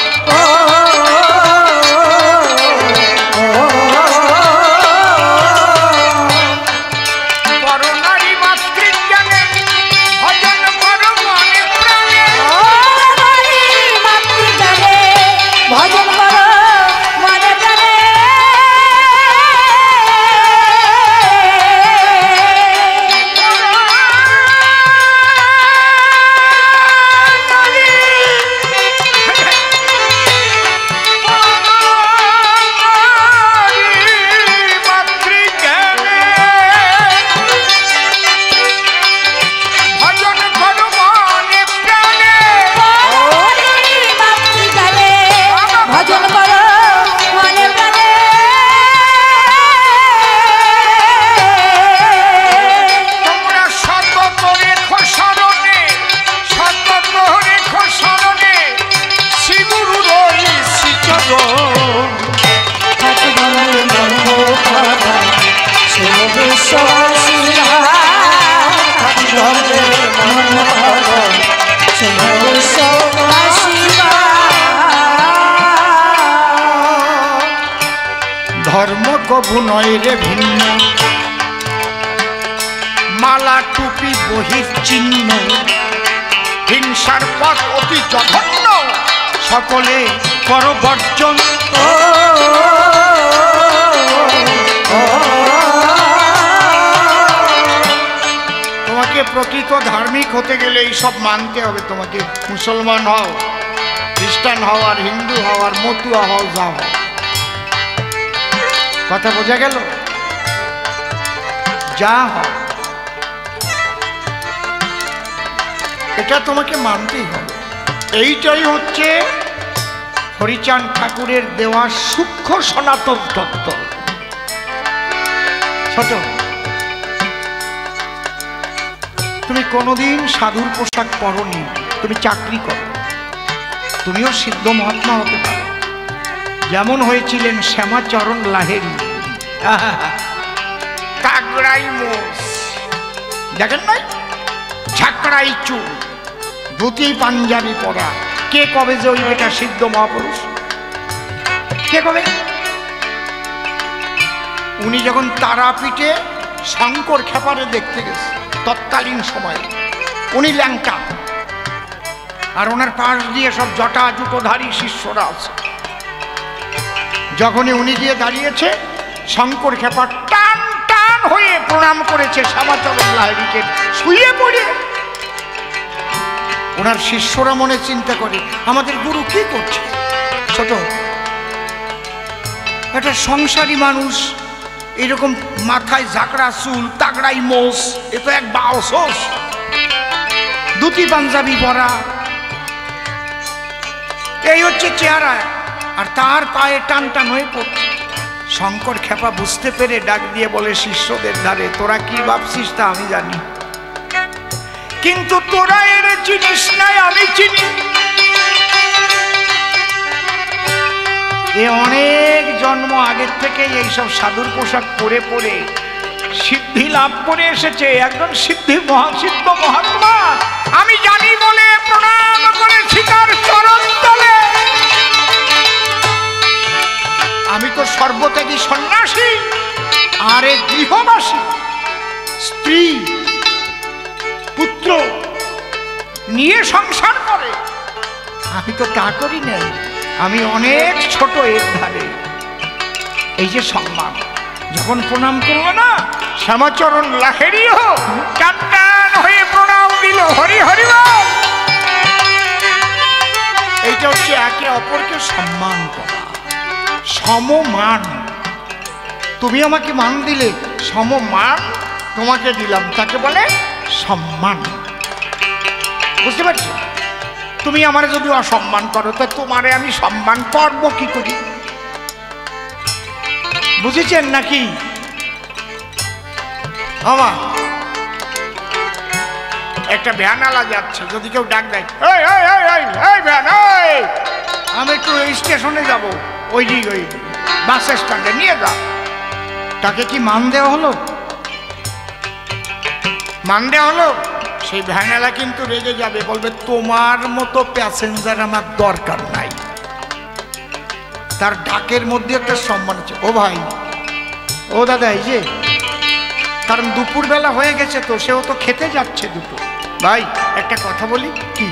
ধর্ম কভু নয় রে ভিন্ন, মালা টুপি বহির চিহ্ন, হিংসার পথ অতি জঘন্য, সকলে কর বর্জন। তোমাকে প্রকৃত ধার্মিক হতে গেলে এইসব মানতে হবে। তোমাকে মুসলমান হও, খ্রিস্টান হও, আর হিন্দু হও, আর মতুয়া হও, যা হও। কথা বোঝা গেল? যা হয় এটা তোমাকে মানতেই হবে। এইটাই হচ্ছে হরিচাঁদ ঠাকুরের দেওয়া সূক্ষ্ম সনাতন তত্ত্ব। ছোট তুমি কোনোদিন সাধুর পোশাক পরনি, তুমি চাকরি করো, তুমিও সিদ্ধ মহাত্মা হতে পারো, যেমন হয়েছিলেন শ্যামাচরণ লাহিড়ী। কাগড়াই মোষ দেখেন নাই, ঝাঁকড়াই চুল, ধুতি পাঞ্জাবি পরা। কে কবে যে ওই বেটা সিদ্ধ মহাপুরুষ? কে কবে? উনি যখন তারাপীঠে শঙ্কর খেপারে দেখতে গেছে তৎকালীন সময়ে, উনি ল্যাংটা, আর ওনার পাশ দিয়ে সব জটা জুটোধারী শিষ্যরা আছে। যখনই উনি গিয়ে দাঁড়িয়েছে, শঙ্কর খেপা টান টান হয়ে প্রণাম করেছে শ্যামাচরণ লাহিড়ীকে, শুয়ে পড়ে। ওনার শিষ্যরা মনে চিন্তা করে আমাদের গুরু কি করছে। ছোট একটা সংসারী মানুষ, এরকম মাথায় ঝাঁকড়া চুল, তাগড়াই মোষ, এ তো এক বাউসোস, ধুতি পাঞ্জাবি পরা, এই হচ্ছে চেহারা, আর তার পায়ে টান টান হয়ে পড়ছে। শঙ্কর খেপা বুঝতে পেরে ডাক দিয়ে বলে শিষ্যদের ধারে, তোরা কি ভাবছিস তা আমি জানি, কিন্তু তোরা এর চিনিস নাই, আমি চিনি। এ অনেক জন্ম আগের থেকে এইসব সাধুর পোশাক পরে পরে সিদ্ধি লাভ করে এসেছে, একজন সিদ্ধি মহাসিদ্ধ মহাত্মা। আমি জানি বলে প্রণাম করেছি তার চরণ তলে। আমি তো সর্বত্যাগী সন্ন্যাসী, আরে গৃহবাসী, স্ত্রী পুত্র নিয়ে সংসার করে, আমি তো তা করি নাই, আমি অনেক ছোট এর ধারে। এই যে সম্মান, যখন প্রণাম করলো না, শ্যামাচরণ লাহেরিও টান টান হয়ে প্রণাম দিল, হরি হরি বল। এইটা হচ্ছে একে অপরকে সম্মান করা, সমমান। তুমি আমাকে মান দিলে, সমমান তোমাকে দিলাম, তাকে বলে সম্মান। বুঝতে পারছি? তুমি আমার যদি অসম্মান করো, তা তোমারে আমি সম্মান করবো কি করি? বুঝেছেন নাকি? বাবা, একটা ভ্যানালা যাচ্ছে, যদি কেউ ডাক দেয়, ভ্যান, আমি একটু ওই স্টেশনে যাবো, ওই বাস স্ট্যান্ডে নিয়ে যাও, তাকে কি মান দেওয়া হলো? মান দেওয়া হলো? সেই ভ্যানালা কিন্তু রেগে যাবে, বলবে তোমার মতো প্যাসেঞ্জার আমার দরকার নাই। তার ডাকের মধ্যে একটা সম্মান আছে, ও ভাই, ও দাদা, এই যে, কারণ দুপুরবেলা হয়ে গেছে তো, সেও তো খেতে যাচ্ছে দুটো। ভাই একটা কথা বলি, কি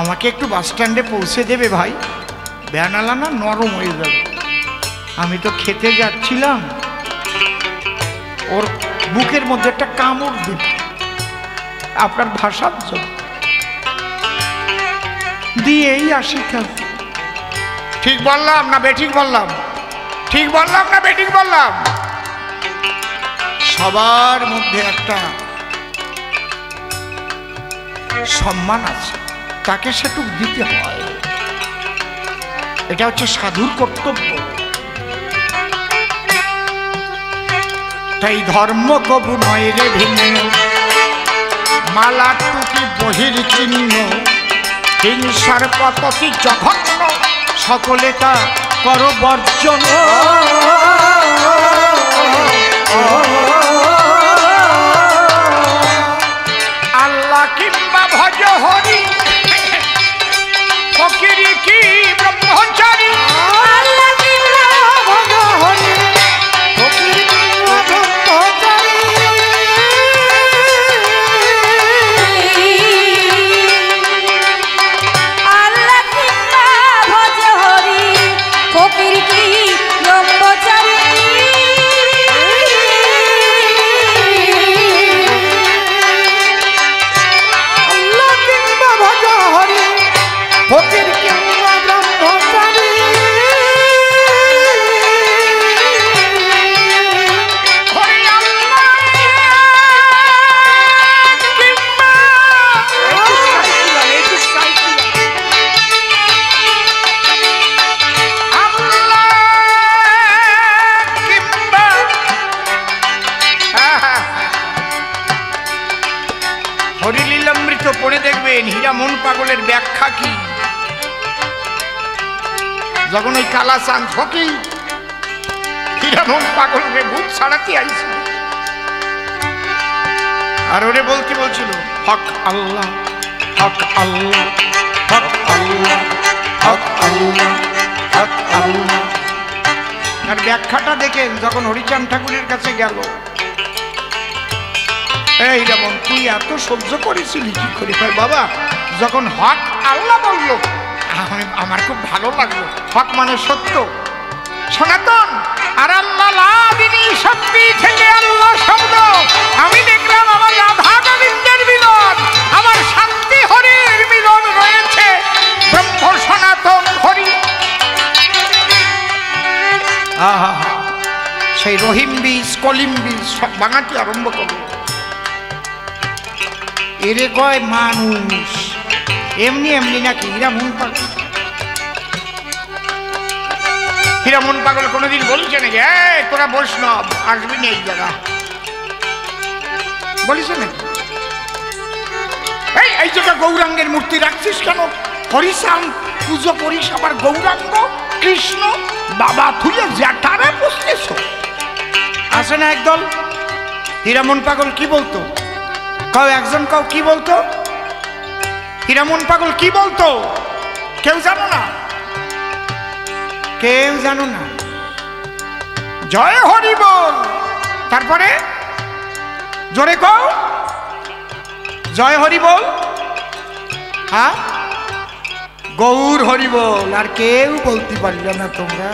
আমাকে একটু বাস স্ট্যান্ডে পৌঁছে দেবে ভাই? ভ্যানালা না নরম হয়ে যাবে, আমি তো খেতে যাচ্ছিলাম, ওর বুকের মধ্যে একটা কামড় দিন আপনার ভাষার জন্য, দিয়েই আসি। ঠিক বললাম না বেঠিক বললাম? ঠিক বললাম না বেঠিক বললাম? সবার মধ্যে একটা সম্মান আছে, তাকে সেটুক দিতে হয়, এটা হচ্ছে সাধুর কর্তব্য। তাই ধর্ম কবু নয় রে ভিন্ন, মালা টুকি বহির চিহ্ন, হিংসার পততি জঘন্য, সকলে তা কর বর্জন। আল্লাহ কিংবা ভজ হরি, ফকিরি কি ব্রহ্মচারী, আল্লাহ কিংবা ভজ হরি, ফকিরি কি ব্রহ্মচারী। আল্লাহ কিংবা ভজ হরি, ফকির কি ব্রহ্মচারী। আল্লাহ কিংবা ভজ হরি, ফকির কিংবা ব্রহ্মচারী। হরি আল্লাহ কিংবা হরিলীলামৃত পড়ে দেখবেন হীরামন পাগলের ব্যাখ্যা কি। যখন ওই কালাচাঁদ ফকির হীরামন পাগলকে ভূত ছাড়াতে আইছিল, আর ওরে বলছিল হক আল্লাহ, হক আল্লাহ, হক আল্লাহ, হক আল্লাহ, হক আল্লাহ। আর ব্যাখ্যাটা দেখেন, যখন হরিচাঁদ ঠাকুরের কাছে গেল, এই যেমন তুই এত সহ্য করেছিলি কি করে? বাবা, যখন হক আল্লাহ বলল, আমার খুব ভালো লাগলো। হক মানে সত্য, সনাতন, আর আল্লাহ শক্তি থেকে আল্লাহ শব্দ। আমি দেখলাম আমার রাধা গোবিন্দের মিলন, আমার শান্তি হরির মিলন স্বলিম্বী বাঙাটি আরম্ভ করল। এরে কয় মানুষ, এমনি এমনি নাকি হীরামন পাগল? হীরামন পাগল কোনোদিন বলছে নাকি তোরা বৈষ্ণব আসবি না এই জায়গা? বলিছে নাকি? এই জায়গা গৌরাঙ্গের মূর্তি রাখছিস কেন? হরিশ্যাম পুজো করিস, আবার গৌরাঙ্গ কৃষ্ণ বাবা থুয়ে জ্যাঠারে বসতেছ। আসে না একদল। হীরামন পাগল কি বলতো? কাউ একজন কাউ কি বলতো? হীরামন পাগল কি বলতো? কেউ জানো না? কেউ জানো না? জয় হরি বল। তারপরে জোরে কও জয় হরি বল। হ্যাঁ, গৌর হরি বল। আর কেউ বলতে পারল না তোমরা?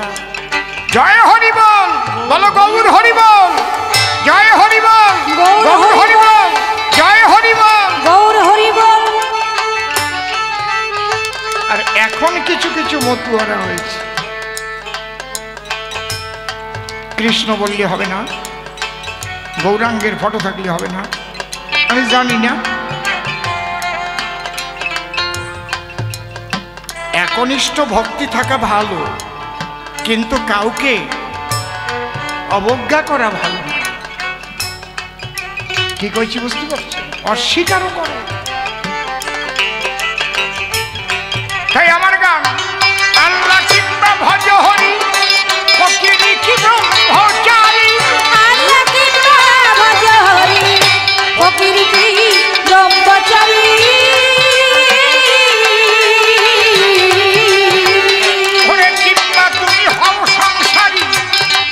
জয় হরি বল বলো, গৌর হরি বল, জয় হরি বল, গৌর হরি বল, জয় হরি বল, গৌর হরি বল। আর এখন কিছু কিছু মতুয়ারা হয়েছে, কৃষ্ণ বললে হবে না, গৌরাঙ্গের ফটো থাকলে হবে না। আমি জানি না, একনিষ্ঠ ভক্তি থাকা ভালো, কিন্তু কাউকে অবজ্ঞা করা ভালো না। কি কইছি বুঝতে পারছেন? অস্বীকারও করে। তাই আমার গান আল্লাহ কিংবা ভজ হরি, ফকিরি কি ব্রহ্মচারী, আল্লাহ কিংবা ভজ হরি, ফকিরি কি ব্রহ্মচারী। কিংবা তুমি হও সংসারী,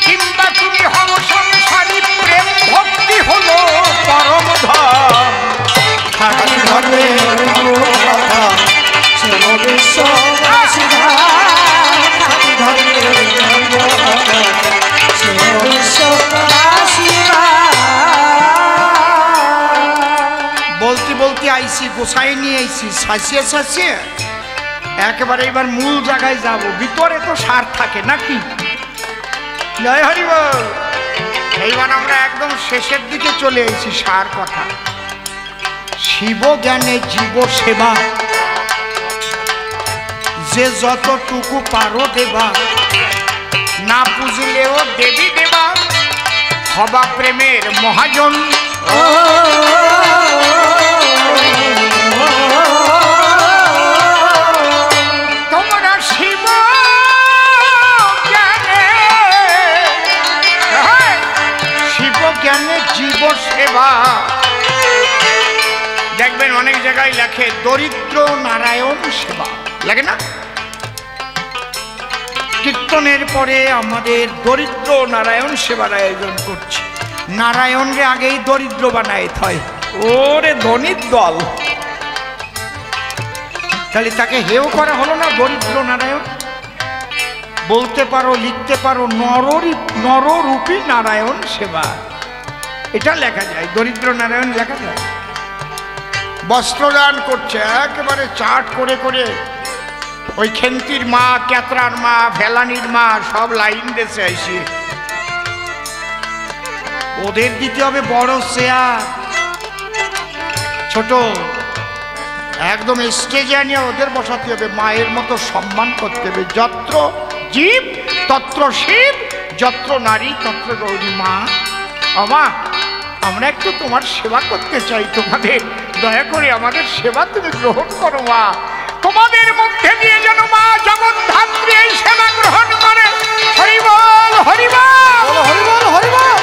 কিংবা তুমি হও সংসারী, প্রেম ভক্তি হলো পরম ধন। খাটি ধর্মে বলতে বলতে আইসি, গোসাই নিয়ে আইসি, শাসিয়ে শাসিয়ে একেবারে এবার মূল জায়গায় যাব। ভিতরে তো সার থাকে নাকি? জয় হরি বল। এইবার আমরা একদম শেষের দিকে চলে এসেছি। সার কথা, শিব জ্ঞানে জীব সেবা, যে যতটুকু পারো দেবা, না পুজলেও দেবী দেবা, হবা প্রেমের মহাজন। তোমরা শিব জ্ঞানে, শিব জ্ঞানে জীব সেবা। দেখবেন অনেক জায়গায় লেখে দরিদ্র নারায়ণ সেবা, লাগে না? কীর্তনের পরে আমাদের দরিদ্র নারায়ণ সেবার আয়োজন করছি। নারায়ণরে আগেই দরিদ্র বানায় হয়, ওরে ধনির দল। তাহলে তাকে হেও করা হলো না? দরিদ্র নারায়ণ বলতে পারো, লিখতে পারো, নররূপী নারায়ণ সেবা, এটা লেখা যায়। দরিদ্র নারায়ণ লেখা যায়। বস্ত্রদান করছে একেবারে চাট করে করে, ওই খেন্তির মা, ক্যাতরার মা, ভেলানির মা সব লাইন দেশে আসি। ওদের দিতে হবে বড় চেয়ার, ছোট একদম স্টেজে আনিয়ে ওদের বসাতে হবে। মায়ের মতো সম্মান করতে হবে। যত্র জীব তত্র শিব, যত্র নারী তত্র গৌরী। মা, আমা আমরা একটু তোমার সেবা করতে চাই, তোমাদের দয়া করে আমাদের সেবা তুমি গ্রহণ করো। মা, তোমাদের মধ্যে দিয়ে যেন মা জগদ্ধাত্রী এই সেবা গ্রহণ করে। হরি বল, হরি বল, হরি বল, হরি বল।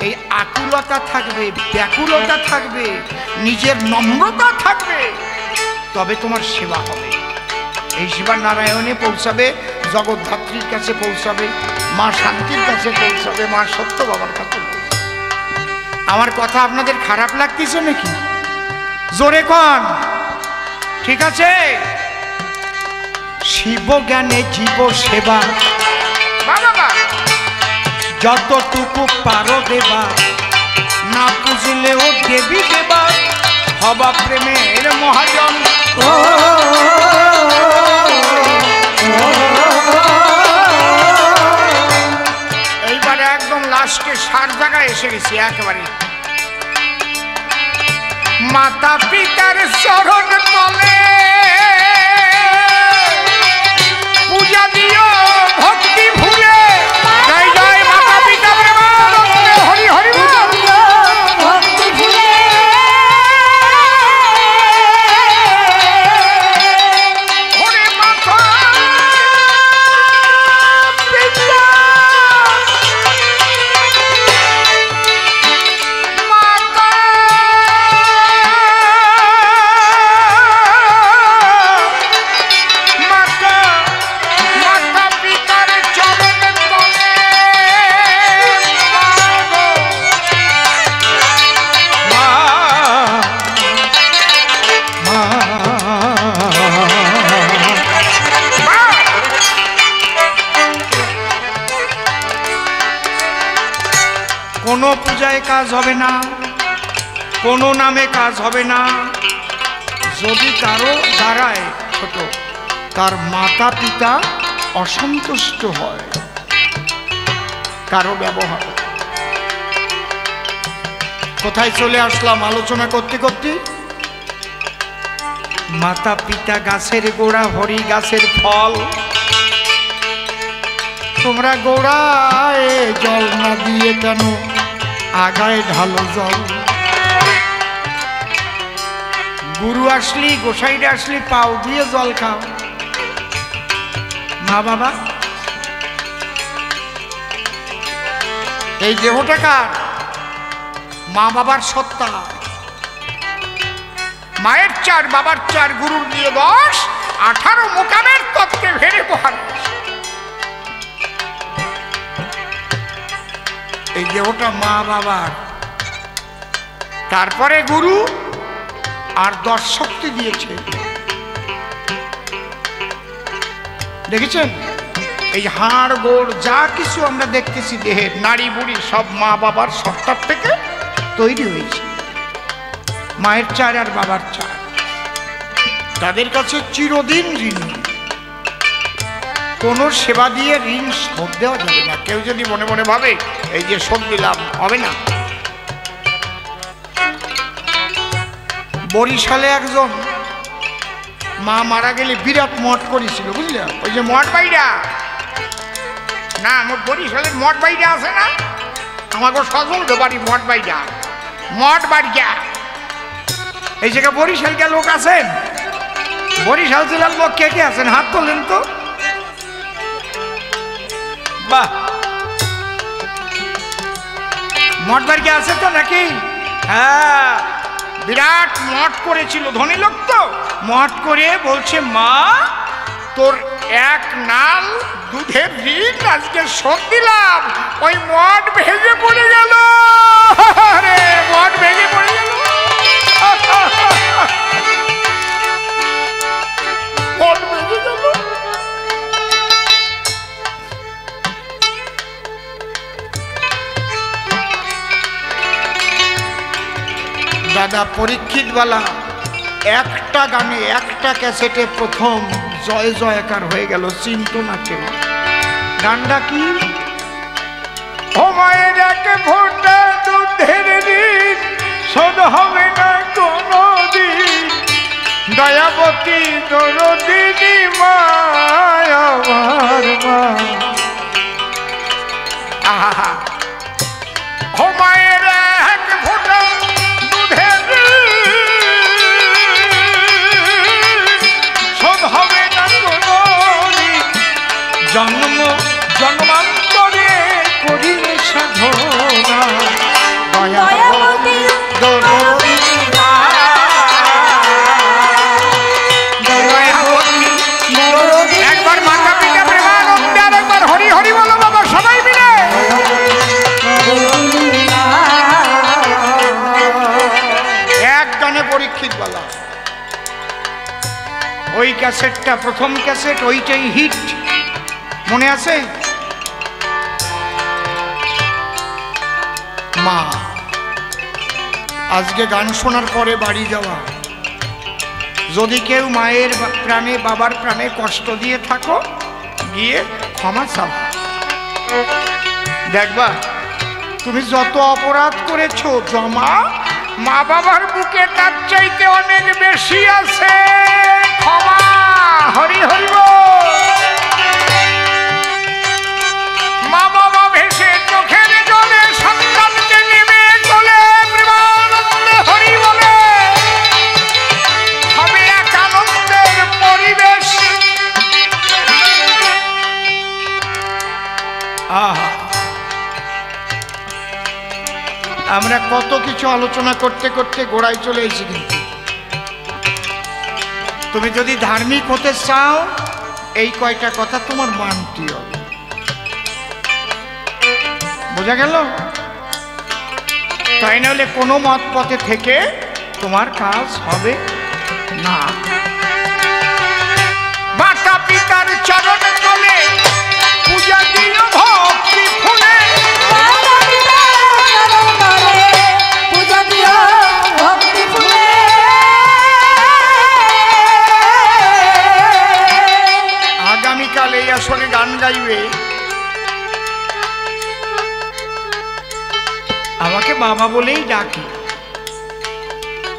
এই আকুলতা থাকবে, ব্যাকুলতা থাকবে, নিজের নম্রতা থাকবে, তবে তোমার সেবা হবে। এই সেবা নারায়ণে পৌঁছাবে, জগদ্ধাত্রীর কাছে পৌঁছাবে, মা শান্তির কাছে পৌঁছাবে, মা সত্য বাবার কাছে পৌঁছাবে। আমার কথা আপনাদের খারাপ লাগতেছে নাকি? জোরে কন, ঠিক আছে? শিব জ্ঞানে জীব সেবা, বাবা যতটুকু পারো দেবা, না পুজলেও দেবী দেবা, হবা প্রেমের মহাজন। একেবারে সার জায়গায় এসে গেছি একেবারে। মাতা পিতার চরণ তলে পূজা দিও ভক্তি ভুলে। জয় জয় মাতা পিতা প্রেমানন্দে হরি হরি বল। ভক্তি ভুলে ওরে মাতা পিতা মাতা মাতা মাতা পিতার চরণ তলে মাগো মা মা মা। কোনো পূজায় কাজ হবে না, কোনো নামে কাজ হবে না যদি কারো দ্বারায় ছোট তার মাতা পিতা অসন্তুষ্ট হয় কারো ব্যবহার। কোথায় চলে আসলাম আলোচনা করতে করতে? মাতা পিতা গাছের গোড়া, হরি গাছের ফল। তোমরা গোড়ায় জল না দিয়ে কেন আগায় ঢালো জল? গুরু আসলি গোসাইরা আসলি পাও দিয়ে জল খাও। মা বাবা এই দেহটা কার? মা বাবার সত্তা। মায়ের 4 বাবার 4 গুরুর দিয়ে 10, 18 মোকামের তত্ত্বে ভেড়ে বহার। এই দেহটা মা বাবার, তারপরে গুরু আর 10 শক্তি দিয়েছে। দেখেছেন এই হাড় গোড় যা কিছু আমরা দেখতেছি দেহের নাড়ি বুড়ি সব মা বাবার সত্তার থেকে তৈরি হয়েছে। মায়ের 4 আর বাবার 4, তাদের কাছে চিরদিন ঋণী। কোনো সেবা দিয়ে ঋণ শোধ দেওয়া যাবে না। কেউ যদি মনে মনে ভাবে এই যে শোধ দিলাম, হবে না। বরিশালে একজন মা মারা গেলে বিরাট মঠ করেছিল, বুঝলে? ওই যে মঠ বাইরা না, বরিশালের মঠ বাইরা আছে না, আমাকে সজল বাড়ি মঠ বাইরা, মঠ বাড়িয়া। এই জায়গায় বরিশালকে লোক আছেন? বরিশাল জেলার লোক কে কে আছেন? হাত তোলেন তো। বাহ, মঠ বাড়ি আছে তো নাকি? হ্যাঁ, বিরাট মঠ করেছিল, ধনী লোক তো। মঠ করে বলছে মা তোর 1 নাল দুধের ঋণ আজকে শোধ দিলাম। ওই মঠ ভেঙে পড়ে গেল। আরে মঠ ভেঙে পড়ে গেল। মঠ ভেঙে গেল। দাদা পরীক্ষিতওয়ালা একটা গানে একটা ক্যাসেটে প্রথম জয় জয়কার হয়ে গেল, চিন্ত না কেউ। গানটা কি? ও মায়ের 1 ফোঁটা দুধের ঋণ শোধ হবে না কোনো দিন। দয়াবতী দরদিনী মা আমার মা। আহা, ও মায়ের 1 ফোঁটা দুধের শোধ হবে না কোনো দিন। জন্ম জন্মান্তরে করিলে সাধনা। দয়াবতী দরদিনী মা। দয়াবতী দরদিনী। একবার মাতা পিতা প্রেমানন্দে আর একবার হরি হরি বলো বাবা সবাই মিলে। এক গানে পরীক্ষিত বলা। ওই ক্যাসেটটা প্রথম ক্যাসেট, ওইটাই হিট, মনে আছে? মা আজকে গান শোনার পরে বাড়ি যাওয়া, যদি কেউ মায়ের প্রাণে বাবার প্রাণে কষ্ট দিয়ে থাকো গিয়ে ক্ষমা চাও। দেখবা তুমি যত অপরাধ করেছো জমা মা বাবার বুকে তার চাইতে অনেক বেশি আছে। ক্ষমা। হরি হরি বল। মা বাবা ভেসে চোখের জলে সন্তানকে নেমে চলে প্রেমানন্দে হরি বলে, হবে এক আনন্দের পরিবেশ। আহা, আমরা কত কিছু আলোচনা করতে করতে গোড়ায় চলে এসেছি, কিন্তু তুমি যদি ধার্মিক হতে চাও এই কয়টা কথা তোমার মানতে হবে। বোঝা গেল? তাই নাহলে কোনো মত পথে থেকে তোমার কাজ হবে না। মাতা পিতার চরণ তলে পূজা দিও ভক্তি ফুলে, আগামীকাল এই আসরে গান গাইবে। আমাকে বাবা বলেই ডাকে,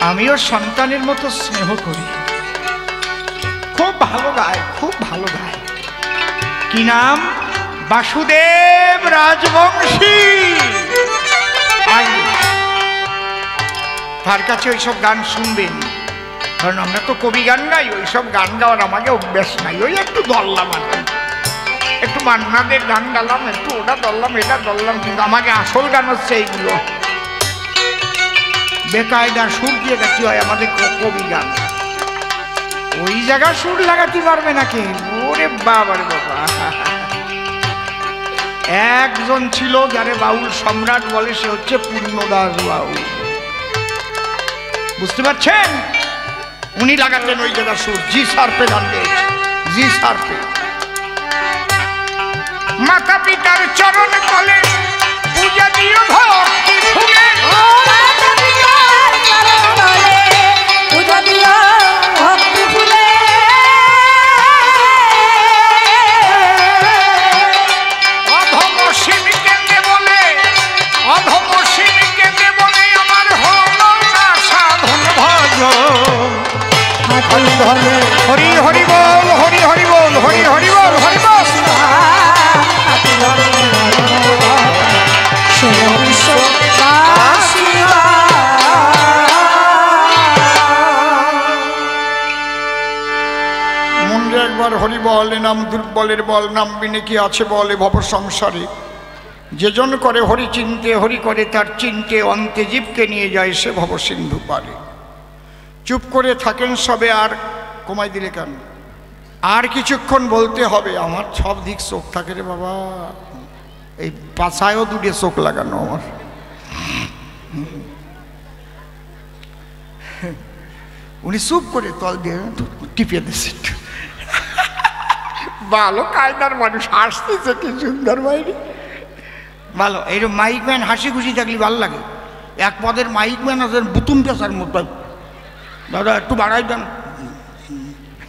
আমিও সন্তানের মতো স্নেহ করি। খুব ভালো গায়, খুব ভালো গায়। কি নাম? বাসুদেব রাজবংশী। তার কাছে ওইসব গান শুনবেন, কারণ আমরা তো কবি গান গাই, ওইসব গান গাওয়ার আমাকে অভ্যাস নাই। ওই একটু দললাম আর কি, একটু মান্নাদের গান গালাম, একটু ওটা দললাম এটা দললাম, কিন্তু আমাকে আসল গান হচ্ছে এইগুলো। বেকায়দা সুর দিয়ে কি হয় আমাদের কবি গান, ওই জায়গা সুর লাগাতে পারবে নাকি? ওরে বাবা রে বাবা। একজন ছিল যারে বাউল সম্রাট বলে, সে হচ্ছে পূর্ণদাস বাউল। বুঝতে পারছেন? উনি লাগাতেন ওই জায়গা সুর, জি সার্পে গান গেয়েছে, জি সার্পে। মাতা পিতার চরণ তলে পূজা দিও ভক্তি ফুলে, অধম শিব কেন্দ্রে বলে, অধম শিব কেন্দ্রে বলে আমার হলো না সাধন ভজ। হরি হরি বল, হরি হরি বল, হরি হরি বল, হরি বল। মুন্ডে একবার হরি বল, নাম দুর্বলের বল, নাম বিনে কি আছে বলে ভব সংসারে। যেজন করে হরি চিনতে, হরি করে তার চিনতে, অন্তে জীবকে নিয়ে যায় সে ভব সিন্ধু পারে। চুপ করে থাকেন সবে, আর কমাই দিলে কেন? আর কিছুক্ষণ বলতে হবে। আমার সব দিক চোখ থাকে রে বাবা, এই পাছায়ও দুটো চোখ লাগানো আমার। উনি চুপ করে তল দিয়ে টিপিয়ে দিচ্ছে। ভালো কায়দার মানুষ, হাসতেছে কি সুন্দর বাইরে। ভালো এইরকম মাইক ম্যান হাসি খুশি থাকলে ভালো লাগে। এক পদের মাইক ম্যান আছে বুতুম পেশার মতো, দাদা একটু বাড়াই দেন,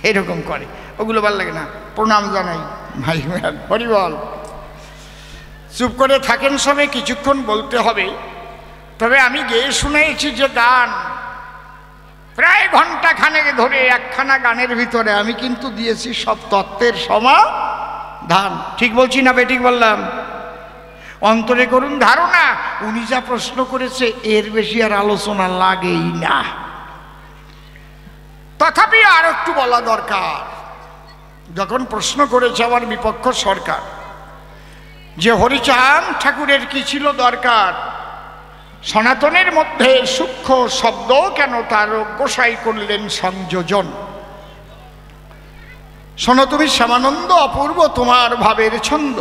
এরকম করে, ওগুলো ভালো লাগে না। প্রণাম জানাই মাইক ম্যান, হরি বল। চুপ করে থাকেন সবে, কিছুক্ষণ বলতে হবে। তবে আমি গেয়ে শুনেছি যে গান প্রায় ঘন্টা খানেক ধরে, একখানা গানের ভিতরে আমি কিন্তু দিয়েছি সব তত্ত্বের সমাধান। ঠিক বলছি না বেঠিক বললাম? অন্তরে করুন ধারণা, উনি যা প্রশ্ন করেছে এর বেশি আর আলোচনা লাগেই না। তথাপি আর একটু বলা দরকার। যখন প্রশ্ন করেছে আমার বিপক্ষ সরকার যে হরিচাঁদ ঠাকুরের কি ছিল দরকার, সনাতনের মধ্যে সূক্ষ্ম শব্দ কেন, তার গোসাই করলেন সংযোজন। শোনো তুমি শ্যামানন্দ, অপূর্ব তোমার ভাবের ছন্দ।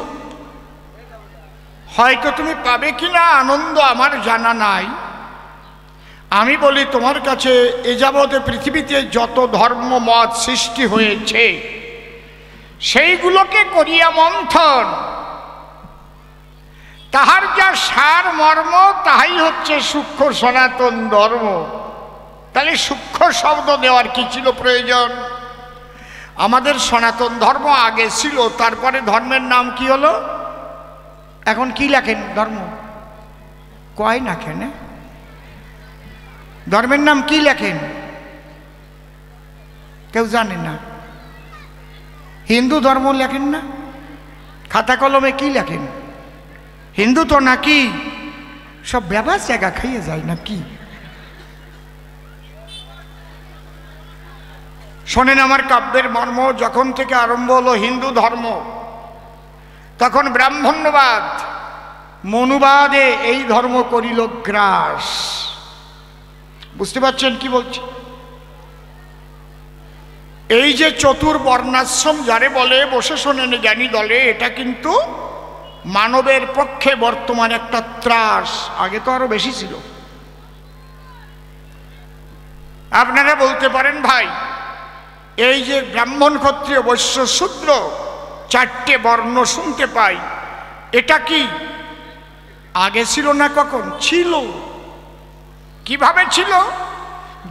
হয়তো তুমি পাবে কিনা আনন্দ আমার জানা নাই। আমি বলি তোমার কাছে, এ যাবতে পৃথিবীতে যত ধর্ম মত সৃষ্টি হয়েছে সেইগুলোকে করিয়া মন্থন, তাহার যা সার মর্ম তাহাই হচ্ছে সূক্ষ্ম সনাতন ধর্ম। তাহলে সূক্ষ্ম শব্দ দেওয়ার কি ছিল প্রয়োজন? আমাদের সনাতন ধর্ম আগে ছিল, তারপরে ধর্মের নাম কি হলো? এখন কি লেখেন ধর্ম? কয় না কেন? ধর্মের নাম কি লেখেন? কেউ জানে না। হিন্দু ধর্ম লেখেন না? খাতা কলমে কি লেখেন? হিন্দু তো নাকি সব ব্যবহার জায়গা খাইয়ে যায় নাকি? শোনেন আমার কাব্যের মর্ম, যখন থেকে আরম্ভ হলো হিন্দু ধর্ম, তখন ব্রাহ্মণ্যবাদ মনুবাদে এই ধর্ম করিল গ্রাস। বুঝতে পারছেন কি বলছি? এই যে চতুর্বর্ণাশ্রম যারে বলে, বসে শোনেন জ্ঞানী দলে, এটা কিন্তু মানবের পক্ষে বর্তমান একটা ত্রাস। আগে তো আরো বেশি ছিল। আপনারা বলতে পারেন ভাই, এই যে ব্রাহ্মণ, ক্ষত্রিয়, বৈশ্য, শূদ্র চারটে বর্ণ শুনতে পাই, এটা কি আগে ছিল না? কখন ছিল? কিভাবে ছিল?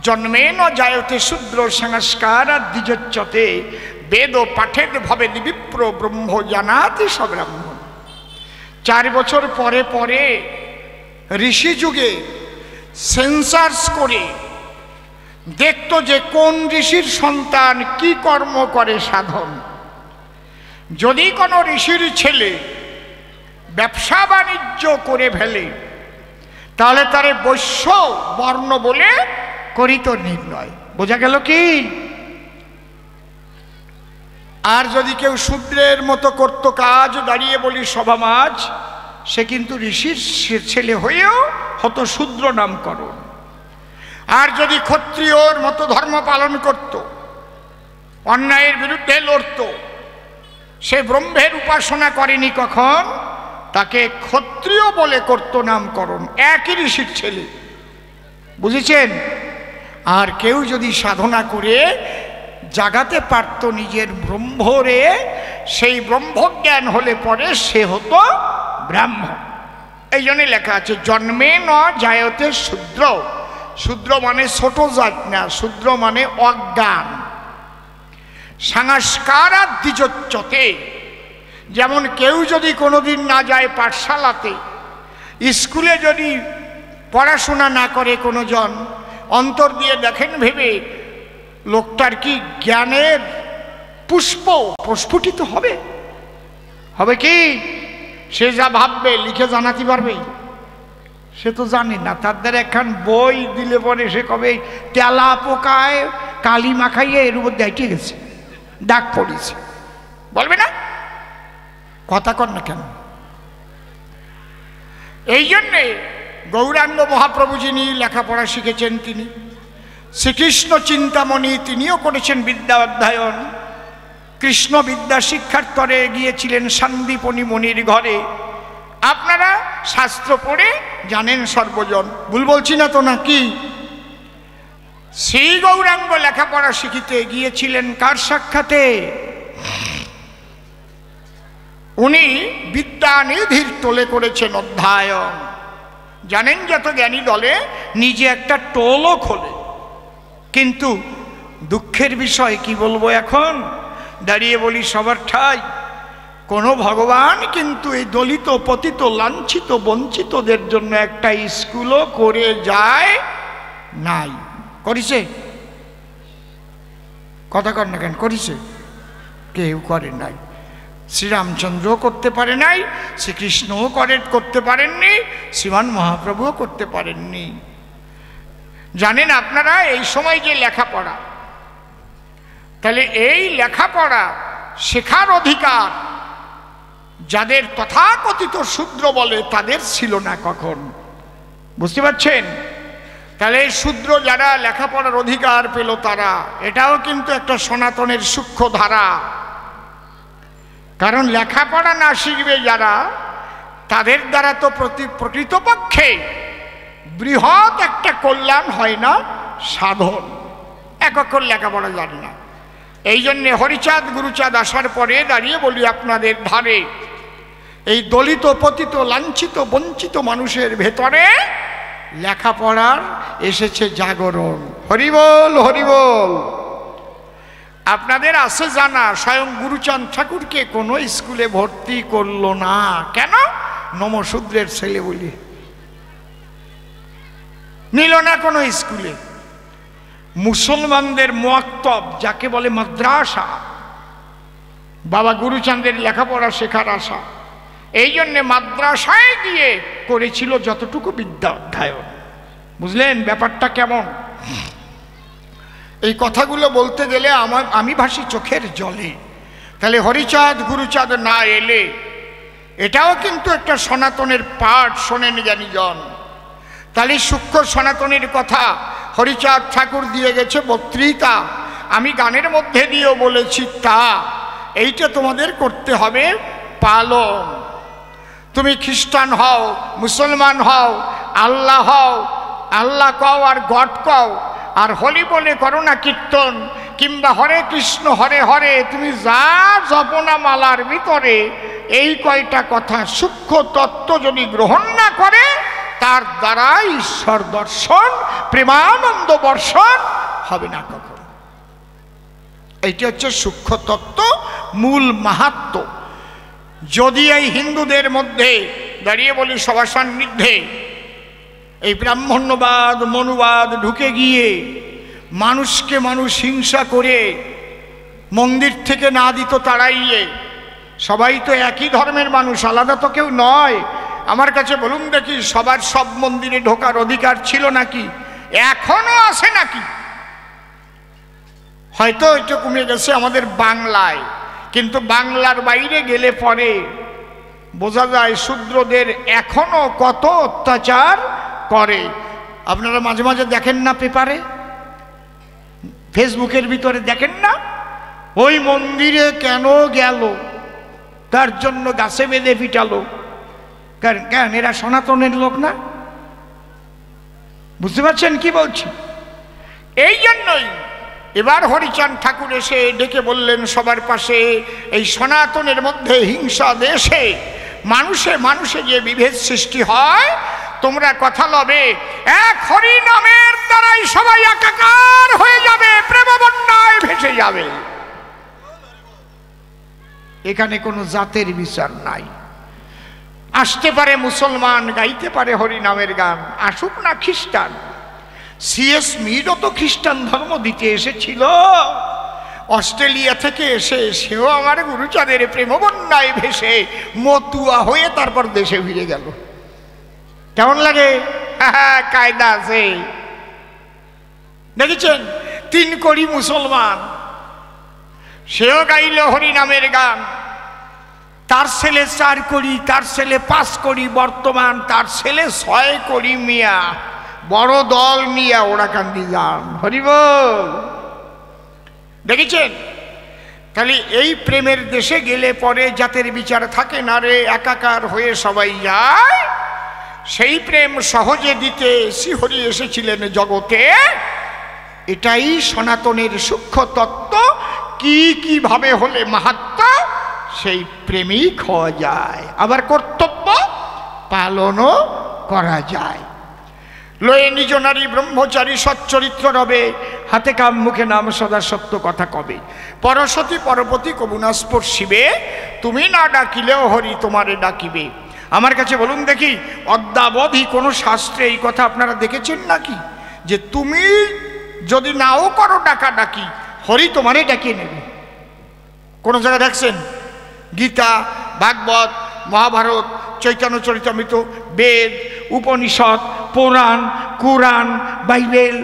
জন্মেন জায়তে শূদ্র সংস্কার দ্বিজোচ্যতে বেদ পাঠেদ ভবে বিপ্র ব্রহ্ম জানাতি সব্রাহ্মণ। 4 বছর পরে পরে ঋষি যুগে সেন্সাস করে দেখতো যে কোন ঋষির সন্তান কি কর্ম করে সাধন। যদি কোনো ঋষির ছেলে ব্যবসা বাণিজ্য করে ফেলে, তাহলে তারে বৈশ্য বর্ণ বলে করিত নির্ণয়। বোঝা গেল কি? আর যদি কেউ শূদ্রের মতো করতো কাজ, দাঁড়িয়ে বলি সভামাজ, সে কিন্তু ঋষির ছেলে হয়েও হতো শূদ্র নামকরণ। আর যদি ক্ষত্রিয়র মতো ধর্ম পালন করত, অন্যায়ের বিরুদ্ধে লড়ত, সে ব্রহ্মের উপাসনা করেনি কখন, তাকে ক্ষত্রিয় বলে করত নামকরণ, একই ঋষির ছেলে। বুঝেছেন? আর কেউ যদি সাধনা করে জাগাতে পারত নিজের ব্রহ্মরে, সেই ব্রহ্মজ্ঞান হলে পরে সে হতো ব্রাহ্মণ। এই জন্যই লেখা আছে জন্মে ন জায়তে শূদ্র। শূদ্র মানে ছোট জাত না, শূদ্র মানে অজ্ঞান। সংস্কার দ্বিজোচ্যতে, যেমন কেউ যদি কোনোদিন না যায় পাঠশালাতে, স্কুলে যদি পড়াশোনা না করে কোনো জন, অন্তর দিয়ে দেখেন ভেবে লোকটার কি জ্ঞানের পুষ্প প্রস্ফুটিত হবে? হবে কি? সে যা ভাববে লিখে জানাতে পারবে? সে তো জানে না। তার দ্বারা একখান বই দিলে পরে সে কবে তেলা পোকায় কালি মাখাইয়ে এর উপর দাইটে গেছে, দাগ পড়েছে, বলবে না? কথা কর না কেন? এই জন্যে গৌরাঙ্গ মহাপ্রভু যিনি লেখাপড়া শিখেছেন, তিনি শ্রীকৃষ্ণ চিন্তামণি, তিনিও করেছেন বিদ্যা অধ্যয়ন। কৃষ্ণ বিদ্যা শিক্ষার্থরে গিয়েছিলেন সন্দীপনী মণির ঘরে। আপনারা শাস্ত্র পড়ে জানেন সর্বজন, ভুল বলছি না তো নাকি? শ্রী গৌরাঙ্গ লেখাপড়া শিখিতে গিয়েছিলেন কার সাক্ষাতে? উনি বিদ্যানিধির তোলে করেছেন অধ্যয়ন। জানেন যত জ্ঞানী দলে নিজে একটা টোলও খোলে, কিন্তু দুঃখের বিষয় কি বলবো এখন, দাঁড়িয়ে বলি সবার ঠাই, কোনো ভগবান কিন্তু এই দলিত পতিত লাঞ্ছিত বঞ্চিতদের জন্য একটা স্কুলও করে যায় নাই। করেছে? কথা কর না কেন? করেছে? কেউ করে নাই। শ্রীরামচন্দ্রও করতে পারে নাই, শ্রীকৃষ্ণও করতে পারেননি, শ্রীমান মহাপ্রভুও করতে পারেননি। জানেন আপনারা এই সময় যে লেখাপড়া, তাহলে এই লেখাপড়া শেখার অধিকার যাদের তথাকথিত শূদ্র বলে তাদের ছিল না কখন। বুঝতে পারছেন? তাহলে এই শূদ্র যারা লেখাপড়ার অধিকার পেল, তারা, এটাও কিন্তু একটা সনাতনের সূক্ষ্ম ধারা। কারণ লেখাপড়া না শিখবে যারা, তাদের দ্বারা তো প্রকৃতপক্ষে বৃহৎ একটা কল্যাণ হয় না, সাধন। এক অক্ষর লেখাপড়া জানে না। এই জন্যে হরিচাঁদ গুরুচাঁদ আসার পরে দাঁড়িয়ে বলি আপনাদের ধারে, এই দলিত পতিত লাঞ্ছিত বঞ্চিত মানুষের ভেতরে লেখাপড়ার এসেছে জাগরণ। হরিবল হরিবল। আপনাদের আছে জানা, স্বয়ং গুরুচাঁদ ঠাকুরকে কোনো স্কুলে ভর্তি করলো না। কেন? নমশূদ্রের ছেলে বলি। নিল না কোনো স্কুলে। মুসলমানদের মুআক্তব, যাকে বলে মাদ্রাসা, বাবা গুরুচাঁদের লেখাপড়া শেখার আশা, এই জন্যে মাদ্রাসায় গিয়ে করেছিল যতটুকু বিদ্যা অধ্যয়ন। বুঝলেন ব্যাপারটা কেমন? এই কথাগুলো বলতে গেলে আমি ভাসি চোখের জলে। তাহলে হরিচাঁদ গুরুচাঁদ না এলে, এটাও কিন্তু একটা সনাতনের পাঠ। শোনেন জ্ঞানীজন, তাহলে সূক্ষ্ম সনাতনের কথা হরিচাঁদ ঠাকুর দিয়ে গেছে বক্তৃতা, আমি গানের মধ্যে দিয়েও বলেছি তা। এইটা তোমাদের করতে হবে পালন। তুমি খ্রিস্টান হও, মুসলমান হও, আল্লাহ হও, আল্লাহ কও আর গড কও, আর হোলি বলে করো না কীর্তন, কিংবা হরে কৃষ্ণ হরে হরে, তুমি যা জপনা মালার ভিতরে এই কয়টা কথা সূক্ষ্ম তত্ত্ব যদি গ্রহণ না করে, তার দ্বারা ঈশ্বর দর্শন, প্রেমানন্দ বর্ষণ হবে না কখন। এইটি হচ্ছে সূক্ষ্ম তত্ত্ব, মূল মাহাত্ম্য। যদি এই হিন্দুদের মধ্যে দাঁড়িয়ে বলি সবার সান্নিধ্যে এই ব্রাহ্মণ্যবাদ মনুবাদ ঢুকে গিয়ে মানুষকে মানুষ হিংসা করে মন্দির থেকে না দিত তাড়াইয়ে, সবাই তো একই ধর্মের মানুষ, আলাদা তো কেউ নয়। আমার কাছে বলুন দেখি, সবার সব মন্দিরে ঢোকার অধিকার ছিল নাকি? এখনো আছে নাকি? হয়তো এটা কমে গেছে আমাদের বাংলায়, কিন্তু বাংলার বাইরে গেলে পরে বোঝা যায় শূদ্রদের এখনো কত অত্যাচার করে। আপনারা মাঝে মাঝে দেখেন না পেপারে, ফেসবুকের ভিতরে দেখেন না, ওই মন্দিরে কেন গেল তার জন্য গাছে বেঁধে পিটালো। কেন? এরা সনাতনের লোক না? বুঝতে পারছেন কি বলছি? এই জন্যই এবার হরিচাঁদ ঠাকুর এসে ডেকে বললেন সবার পাশে, এই সনাতনের মধ্যে হিংসা দেশে মানুষে মানুষে যে বিভেদ সৃষ্টি হয়, তোমরা কথা লবে, এক হরি নামের দ্বারাই সবাই একাকার হয়ে যাবে, প্রেম বন্যায় ভেসে যাবে। এখানে কোনো জাতের বিচার নাই। আসতে পারে মুসলমান, গাইতে পারে হরি নামের গান, আসুক না খ্রিস্টান। সিএস মিরও তো খ্রিস্টান ধর্ম দিতে এসেছিল, অস্ট্রেলিয়া থেকে এসে সেও আমার গুরুচাঁদের প্রেমবন্যায় ভেসে মতুয়া হয়ে তারপর দেশে ফিরে গেল। কেমন লাগে? কায়দা আছে, দেখেছেন? 3 কোটি মুসলমান, সেও গাইল হরি নামের গান। তার ছেলে 4 কোটি, তার ছেলে 5 কোটি, বর্তমান তার ছেলে 6 কোটি মিয়া, বড় দল নিয়ে ওরা কান্দি যান, হরিবল। দেখেছেন? তাহলে এই প্রেমের দেশে গেলে পরে জাতের বিচার থাকে না রে, একাকার হয়ে সবাই যায়। সেই প্রেম সহজে দিতে শ্রীহরি এসেছিলেন জগতে। এটাই সনাতনের সূক্ষ্ম তত্ত্ব। কি কিভাবে হলে মাহাত্ম্য সেই প্রেমিক হওয়া যায়, আবার কর্তব্য পালনও করা যায়। লয়ে নিজ নারী ব্রহ্মচারী সচ্চরিত্র রবে, হাতে কাম মুখে নাম সদা সত্য কথা কবে। পরশতী পরপতি কবুনা স্পর্শিবে, তুমি না ডাকিলেও হরি তোমারে ডাকিবে। আমার কাছে বলুন দেখি, অদ্যাবধি কোনো শাস্ত্রে এই কথা আপনারা দেখেছেন নাকি যে তুমি যদি নাও করো ডাকা ডাকি, হরি তোমারে ডাকিয়ে নেবে? কোন জায়গায় দেখছেন? গীতা, ভাগবত, মহাভারত, চৈতন্য চরিতামৃত, বেদ, উপনিষদ, পুরাণ, কুরআন, বাইবেল,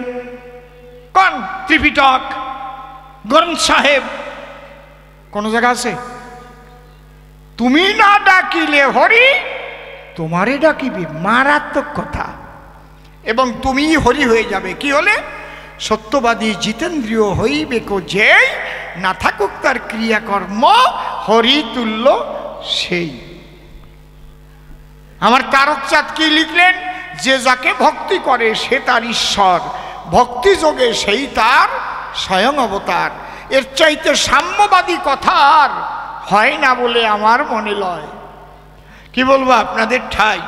কোন ত্রিপিটক, গ্রন্থ সাহেব, কোন জায়গা আছে তুমি না ডাকিলে হরি তোমারে ডাকিবে? মারাত্মক কথা। এবং তুমি হরি হয়ে যাবে কি হলে? সত্যবাদী জিতেন্দ্রীয় হইবে কো যেই, না থাকুক তার ক্রিয়াকর্ম, হরি তুল্য সেই। আমার তারকচাঁদ কি লিখলেন? যে যাকে ভক্তি করে সে তার ঈশ্বর, ভক্তি যোগে সেই তার স্বয়ং অবতার। এর চাইতে সাম্যবাদী কথা আর হয় না বলে আমার মনে লয়। কি বলবো আপনাদের ঠাই।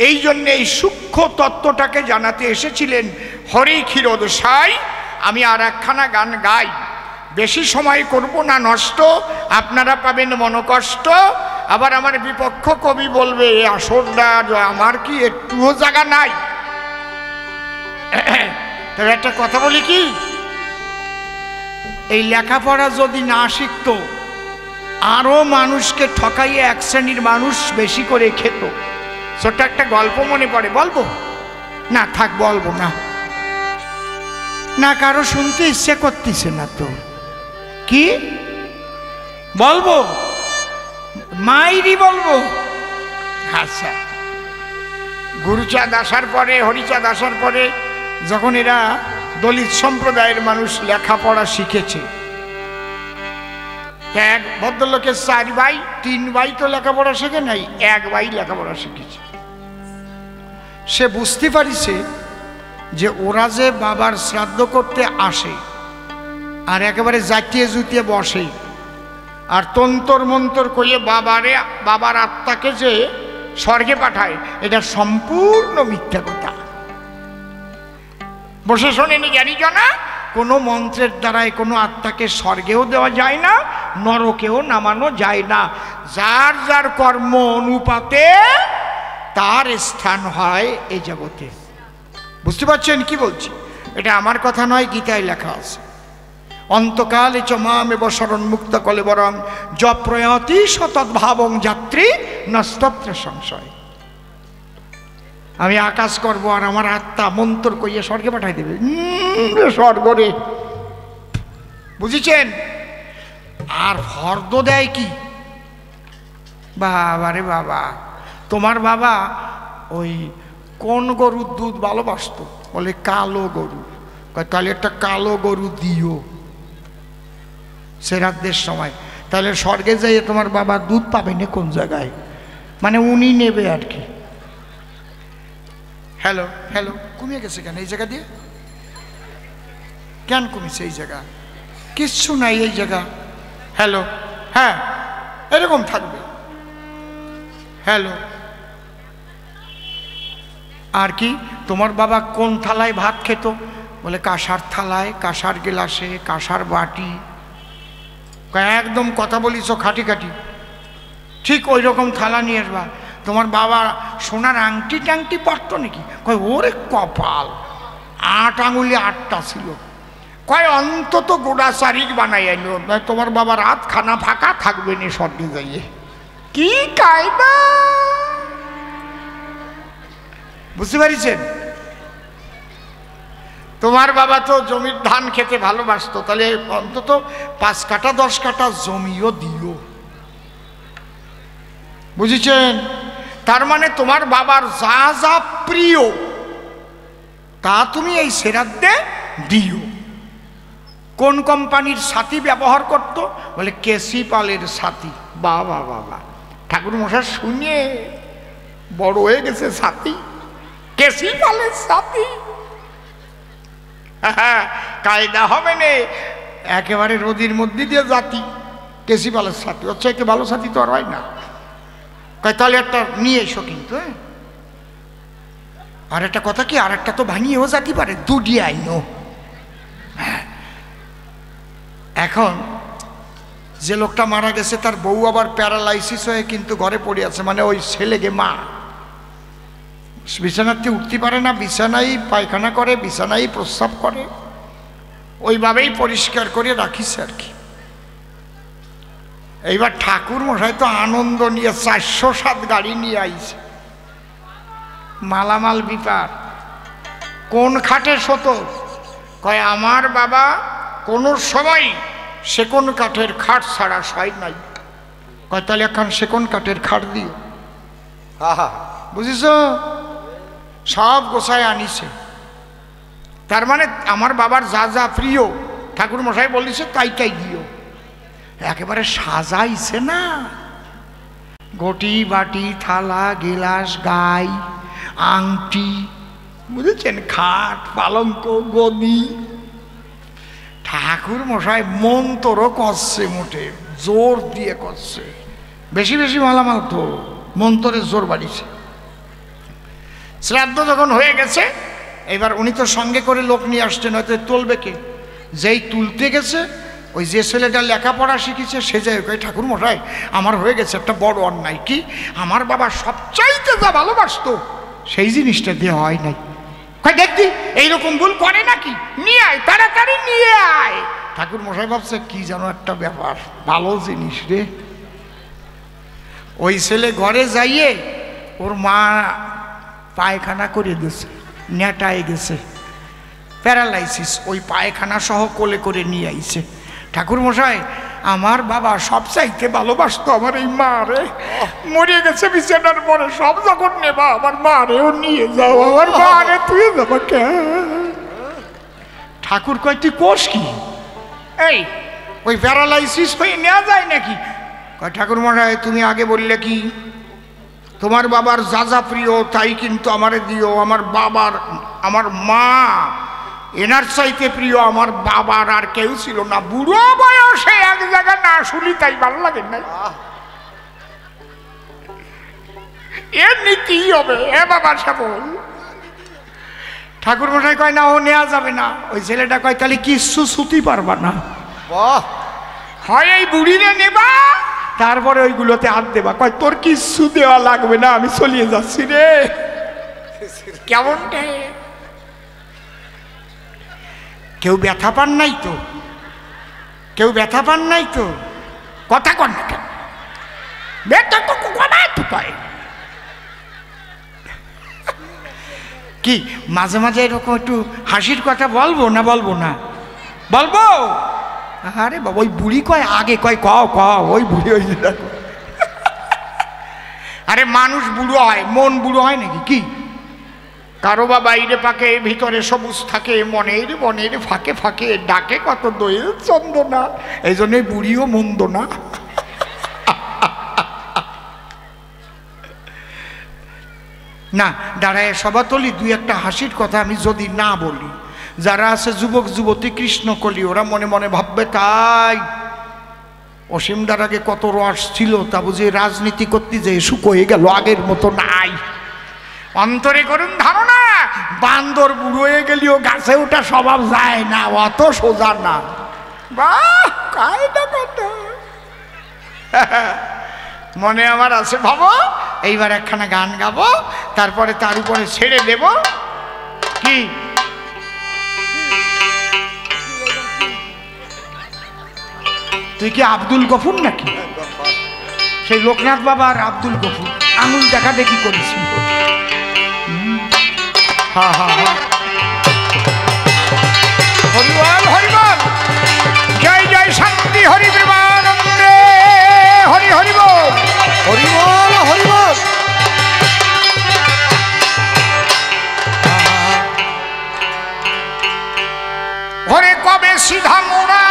এই জন্যে এই সূক্ষ্ম তত্ত্বটাকে জানাতে এসেছিলেন হরি ক্ষীরোদ সাই। আমি আর একখানা গান গাই, বেশি সময় করব না নষ্ট, আপনারা পাবেন মনকষ্ট। আবার আমার বিপক্ষ কবি বলবে আসরটা আমার কি একটুও জায়গা নাই। তবে একটা কথা বলি কি, এই লেখাপড়া যদি না শিখতো আরো মানুষকে ঠকাইয়ে এক শ্রেণীর মানুষ বেশি করে খেত। ছোট্ট একটা গল্প মনে পড়ে, বলবো? না থাক, বলবো না, না কারো শুনতে ইচ্ছে করতেছে না তো। কি বলবো? মাইরি বলবো? আচ্ছা, গুরুচাঁদ আসার পরে, হরিচাঁদ আসার পরে যখন এরা দলিত সম্প্রদায়ের মানুষ লেখাপড়া শিখেছে, এক ভদ্রলোকের 4 ভাই, 3 ভাই তো লেখাপড়া শেখে নাই, 1 ভাই লেখাপড়া শিখেছে। সে বুঝতে পারিছে যে ওরা যে বাবার শ্রাদ্ধ করতে আসে আর একেবারে জাতিয়ে জুতিয়ে বসে আর তন্তর মন্তর করিয়ে বাবার আত্মাকে যে স্বর্গে পাঠায়, এটা সম্পূর্ণ মিথ্যা কথা। বসে শোনেনি জানিস না, কোনো মন্ত্রের দ্বারাই কোনো আত্মাকে স্বর্গেও দেওয়া যায় না, নরকেও নামানো যায় না। যার যার কর্ম অনুপাতে তার স্থান হয় এই জগতে। বুঝতে পারছেন কি বলছি? এটা আমার কথা নয়, গীতায় লেখা আছে, অন্তকালে চ মামেব শরণ মুক্ত কলেবরং যপ্রয়াতি সতদ্ভাবং যাত্রী নস্তত্র সংশয়। আমি আকাশ করব আর আমার আত্মা মন্ত্র কইয়ে স্বর্গে পাঠাই দেবে, স্বর্গ রে, বুঝেছেন? আর ফর্দ দেয় কি, বাবা রে বাবা, তোমার বাবা ওই কোন গরুর দুধ ভালোবাসতো? বলে কালো গরু। তাহলে একটা কালো গরু দিও শ্রাদ্ধের সময়, তাহলে স্বর্গে যাইয়ে তোমার বাবা দুধ পাবে না কোন জায়গায়, মানে উনি নেবে আর কি। হ্যালো হ্যালো, কমিয়ে গেছে কেন এই জায়গা দিয়ে? কেন কমিছে এই জায়গা? কিচ্ছু নাই এই জায়গা। হ্যালো, হ্যাঁ এরকম থাকবে। হ্যালো, আর কি তোমার বাবা কোন থালায় ভাত খেত? বলে কাঁসার থালায়, কাঁসার গ্লাসে, কাঁসার বাটি। একদম কথা বলিস খাটি খাটি, ঠিক ওই রকম থালা নিয়ে আসবা। তোমার বাবা সোনার আংটি টাংটি পরতো নাকি? কয় ওরে কপাল, 8 আঙুলে 8টা ছিল। কয় অন্তত গোড়া চারিক বানাই আইলো, তোমার বাবার রাত খানা ফাঁকা থাকবে না স্বর্গে যাইয়ে। কি কায়দা, বুঝতে পারিছেন? তোমার বাবা তো জমির ধান খেতে ভালোবাসতো, তাহলে অন্তত 5 কাঠা 10 কাঠা জমিও দিও, বুঝেছেন? তার মানে তোমার বাবার যা যা প্রিয় তা তুমি এই শ্রাদ্ধে দিও। কোন কোম্পানির ছাতি ব্যবহার করতো? বলে কেসি পালের ছাতি। বাবা বাবা, ঠাকুর মশাই শুনে বড় হয়ে গেছে ছাতি, কেসি পালের ছাতি। হ্যাঁ, কায়দা হবে না, একেবারে রোদির মধ্যে দিয়ে জাতি কেসি পালের ছাতি। ওর চাইতে ভালো ছাতি তো আর হয় না। তাহলে একটা নিয়ে এসো কিন্তু। আর একটা কথা কি, আর একটা তো ভাঙিয়েও যেতে পারে, দুটি আইনো। এখন যে লোকটা মারা গেছে তার বউ আবার প্যারালাইসিস হয়ে কিন্তু ঘরে পড়ে আছে, মানে ওই ছেলেকে মা বিছানাতে উঠতে পারে না, বিছানায় পায়খানা করে, বিছানায় প্রস্রাব করে, ওইভাবেই পরিষ্কার করে রাখিস আর কি। এইবার ঠাকুর মশাই তো আনন্দ নিয়ে 407 গাড়ি নিয়ে আইছে, মালামাল বিপার। কোন খাটে শত? কয় আমার বাবা কোনো সময় সেকোন কাঠের খাট ছাড়া শয় নাই। কয় তাহলে এখন সেকোন কাঠের খাট দিও। বুঝিস? সব গোছায় আনিছে। তার মানে আমার বাবার যা যা প্রিয় ঠাকুর মশাই বলিছে তাই তাই দিও। একেবারে সাজাইছে না, ঘটি বাটি থালা গিলাস গাই আংটি, বুঝেছেন? খাট পালঙ্ক গদি। ঠাকুর মশাই মন্ত্রও করছে, মোটে জোর দিয়ে করছে, বেশি বেশি মালামাল তো মন্ত্রের জোর বাড়িছে। শ্রাদ্ধ যখন হয়ে গেছে, এবার উনি তো সঙ্গে করে লোক নিয়ে আসছেন, হয়তো তুলবে কে? যেই তুলতে গেছে, ওই যে ছেলেটা লেখাপড়া শিখেছে সে যাই কই ঠাকুর মশাই আমার হয়ে গেছে একটা বড় অন্যায়। কি? আমার বাবা সবচাইতে যা ভালোবাসতো সেই জিনিসটা দেওয়া হয় নাই। দেখতি এইরকম ভুল করে নাকি, নিয়ে আয়, তাড়াতাড়ি নিয়ে আয়। ঠাকুর মশাই ভাবছে কি যেন একটা ব্যাপার, ভালো জিনিস রে। ওই ছেলে ঘরে যাইয়ে ওর মা পায়খানা করে দিয়েছে, নেটায় গেছে, প্যারালাইসিস, ওই পায়খানা সহ কোলে করে নিয়ে আইছে। ঠাকুর মশাই, আমার বাবা সব চাইতে ভালোবাসতো আমার এই মা রে, মরে গেছে বিছানার পরে, সব যখন নেবা আমার মা রেও নিয়ে যাও, আমার মা রে তুই যাবা কে? ঠাকুর কয় তুই কোষ কি, এই ওই প্যারালাইসিস হয়ে নেওয়া যায় নাকি? কয় ঠাকুর মশাই তুমি আগে বললে কি তোমার বাবার যা যা প্রিয় তাই কিন্তু আমারে দিও, আমার বাবার, আমার মা এনার চাইতে প্রিয় আমার বাবার আর কেউ ছিল না। বুড়ো বয়সে এক জায়গায় না শুনি তাই ভালো লাগে না, এর নীতি হবে এ বাবার সাবল। ঠাকুর মশাই কয় না ও নেওয়া যাবে না। ওই ছেলেটা কয় তাহলে কিচ্ছু ছুটি পারবা না, হয় এই বুড়িরে নেবা তারপরে ওইগুলোতে হাত দেবা। কয় তোর কিচ্ছু দেওয়া লাগবে না, আমি চলিয়ে যাচ্ছি রে। কেমন কেউ ব্যথা পান নাই তো, কেউ ব্যথা পান নাই তো, কথা কন না কেন? ব্যথা তো পায় কি? মাঝে মাঝে এরকম একটু হাসির কথা বলবো না? বলবো না? বলবো। আরে বাবা, ওই বুড়ি কয় আগে, কয় কও কও, ওই বুড়ি ওই দেখো। আরে মানুষ বুড়ো হয়, মন বুড়ো হয় নাকি? কি কারো বা বাইরে পাকে ভিতরে সবুজ থাকে, মনের মনের ফাঁকে ফাঁকে ডাকে কত দইয়ের চন্দনা, এই জন্যই বুড়িও মন্দ না। না দাঁড়ায় সবাতলি দুই একটা হাসির কথা আমি যদি না বলি, যারা আছে যুবক যুবতী কৃষ্ণকলি, ওরা মনে মনে ভাববে তাই অসীমদার আগে কত রস ছিল, তা বুঝে রাজনীতি করতে যে শুকোয়ে গেল, আগের মতো নাই। অন্তরে করুন ধারণা, বান্দর বুড়ো হয়ে গেলেও গাছে ওঠা স্বভাব যায় না, অত সোজা না। বাহ, কায়দা কত মনে আমার আছে। ভাবো এইবার একখানা গান গাবো, তারপরে তার উপরে ছেড়ে দেব। কি তুই কি আব্দুল গফুর নাকি? সেই লোকনাথ বাবা আর আব্দুল গফুর আঙুল দেখা দেখি করেছিল। হা হা হা, হরিবল হরিবল, জয় জয় শান্তি হরি প্রেমানন্দে, হরি হরিবল হরিবল হরিবল। হরে কবে সিধা মোড়া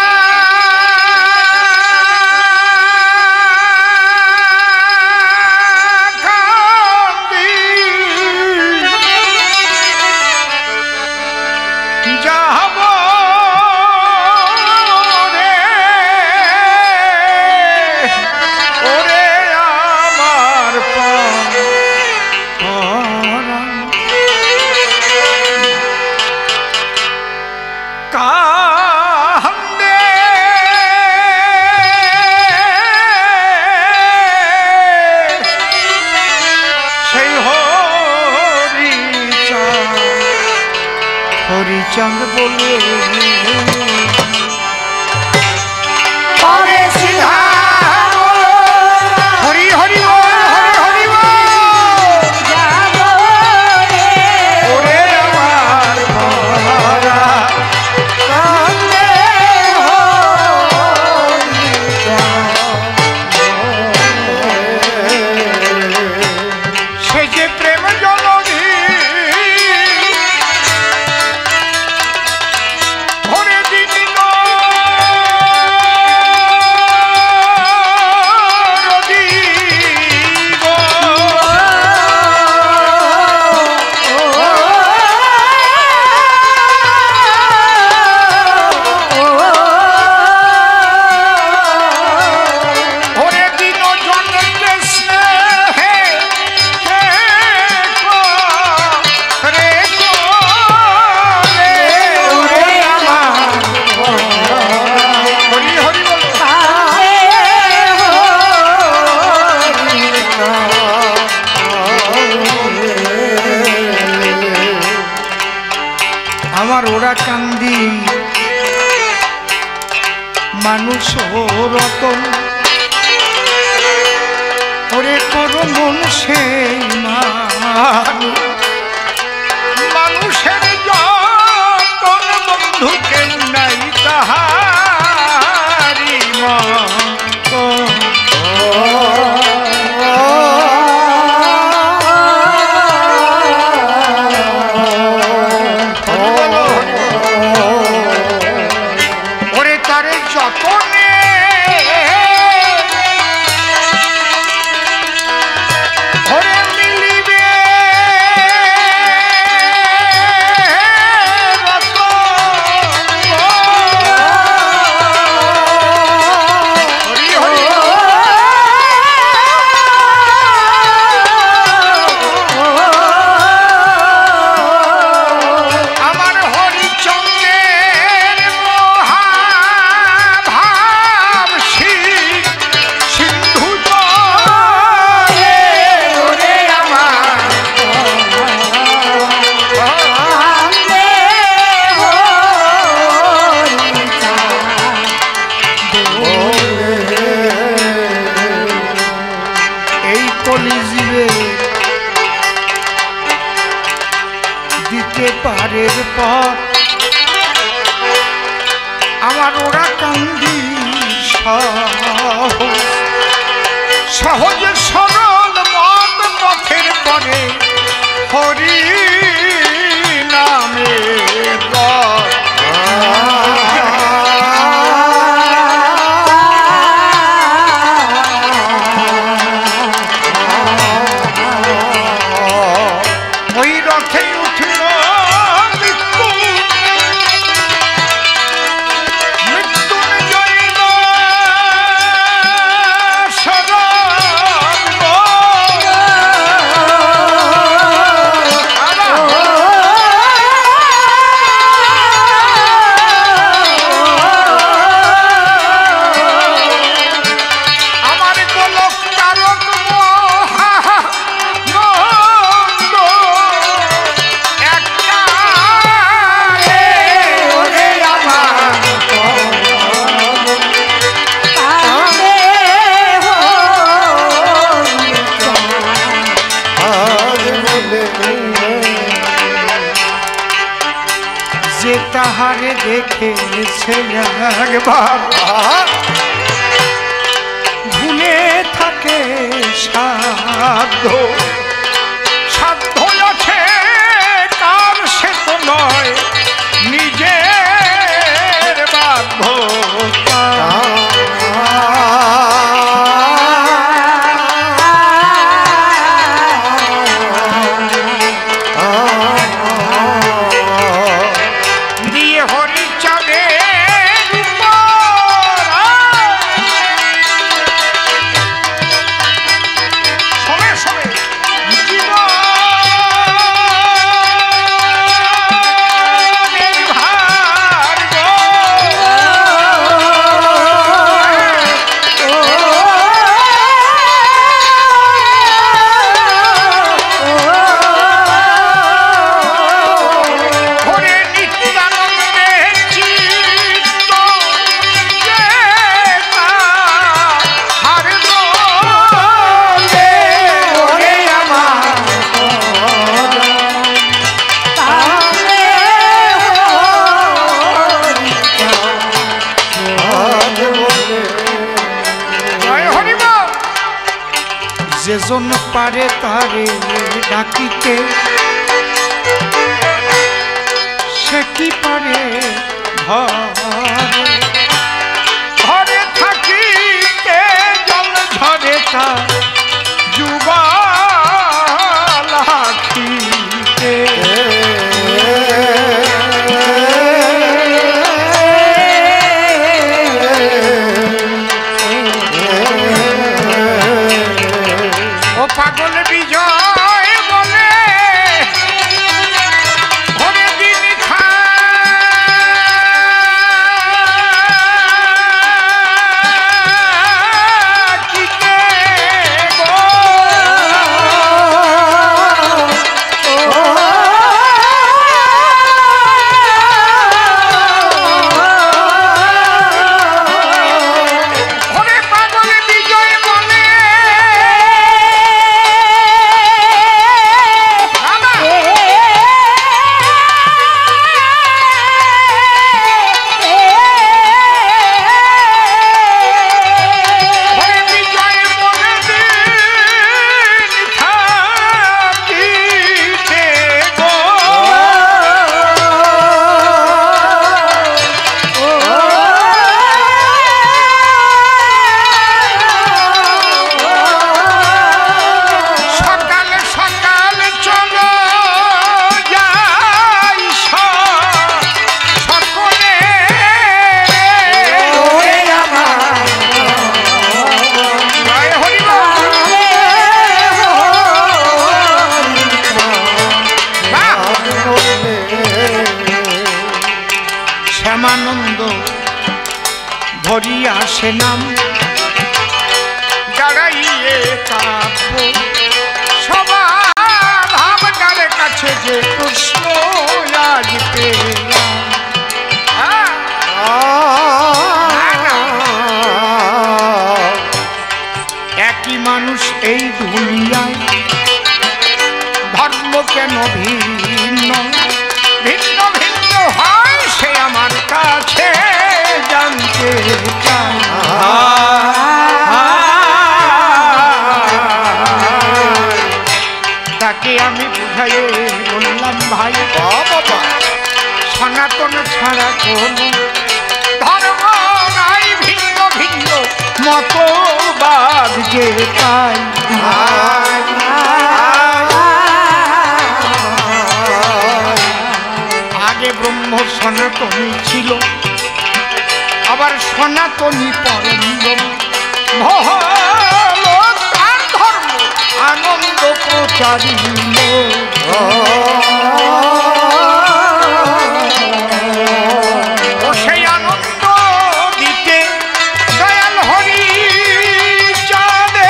চাঁদ বলে হরে সিধা হরি হরি বল, হরি হরি বল, ওরে আমার ভরা কান্দে সে যে প্রেম জলধি ধরে দি আমার ওরা কান্দি মানুষ রতন ওরে করো মন সেই মানুষের যতন বন্ধু কেউ নাই তাহারি ওরে তারে যতনে ওরে মিলিবে দিতে পারের পথ আমার ওরা কান্দি সহজে সরল মত পথের পরে হরি নামে ওই রথে উঠিল যে তাহারে দেখেছে একবার ভুলে থাকে সাধ্য সাধ্য আছে কার সে তো নয় নিজের বাধ্যতা যেজন পারে তারে ডাকিতে সে কি পারে ঘরে থাকিতে জল ঝরে তার যুগল আখিতে পাগল বিজয় বলে ঘরে দিন খায় শ্যামানন্দ ধরিয়া সে নাম দাঁড়াইয়ে কাব্য সবার ভাবনার কাছে যে প্রশ্ন আজ পেলাম একই মানুষ এই দুনিয়ায় ধর্ম কেন ভিন্ন ভিন্ন ভিন্ন হয় সে আমার কাছে জানতে চায় তাকে আমি বুঝাইয়ে বললাম ভাই বাবা সনাতন ছাড়া কোনো ধর্ম নাই ভিন্ন ভিন্ন মতবাদ যে পাই আগে ব্রহ্ম সনাতনী ছিল আবার সনাতনী পরম তার ধর্ম আনন্দ প্রচারিল ও সেই আনন্দ দিতে দয়াল হরি চাঁদে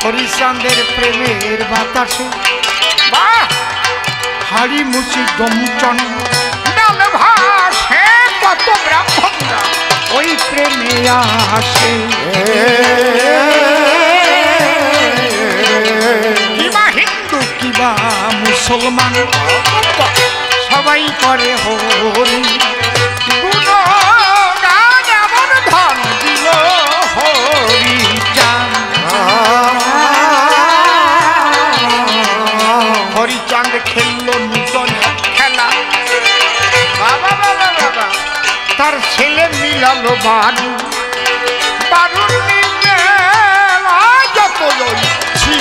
হরিচাঁদের প্রেমের বাতাসে বাহ হাড়ি মুচি দমচন ডাল ভাসে কত ব্রাহ্মণরা ওই প্রেমে আসে কিবা হিন্দু কিবা মুসলমান সবাই করে হরি গুণগান এমন ধন দিল হরি চাঁদ হরিচাঁদ খেললো নূতন খেলা বাবা বাবা বাবা তার ছেলে মিলালো বারু বারুর যত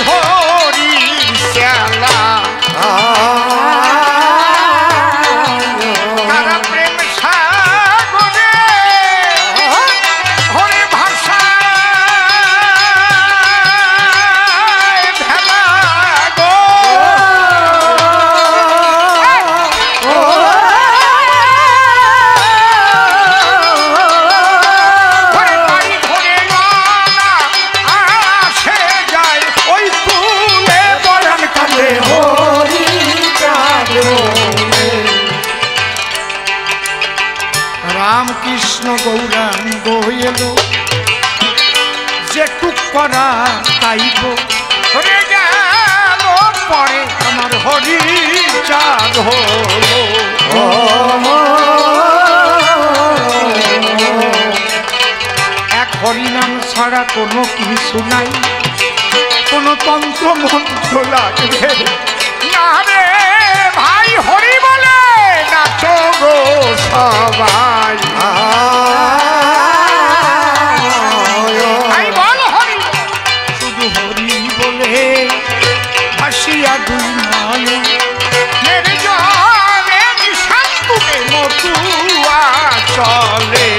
হরির শ্যালা তারা প্রেম সাগরে হরে ভাষা ভেলা গো রামকৃষ্ণ গৌরাঙ্গ এলো যেটুক করা তাইব হরে গেল পরে আমার হরি চাঁদ হলো এক হরিনাম ছাড়া কোনো কিছু নাই কোনো তন্ত্র মন্ত্র লাগবে না রে ভাই হরি বলে নাচো গো সবাই বল হরি শুধু হরি বলে হাসিয়া দুই নয়নের জলে নিশান্তুকে মতুয়া চলে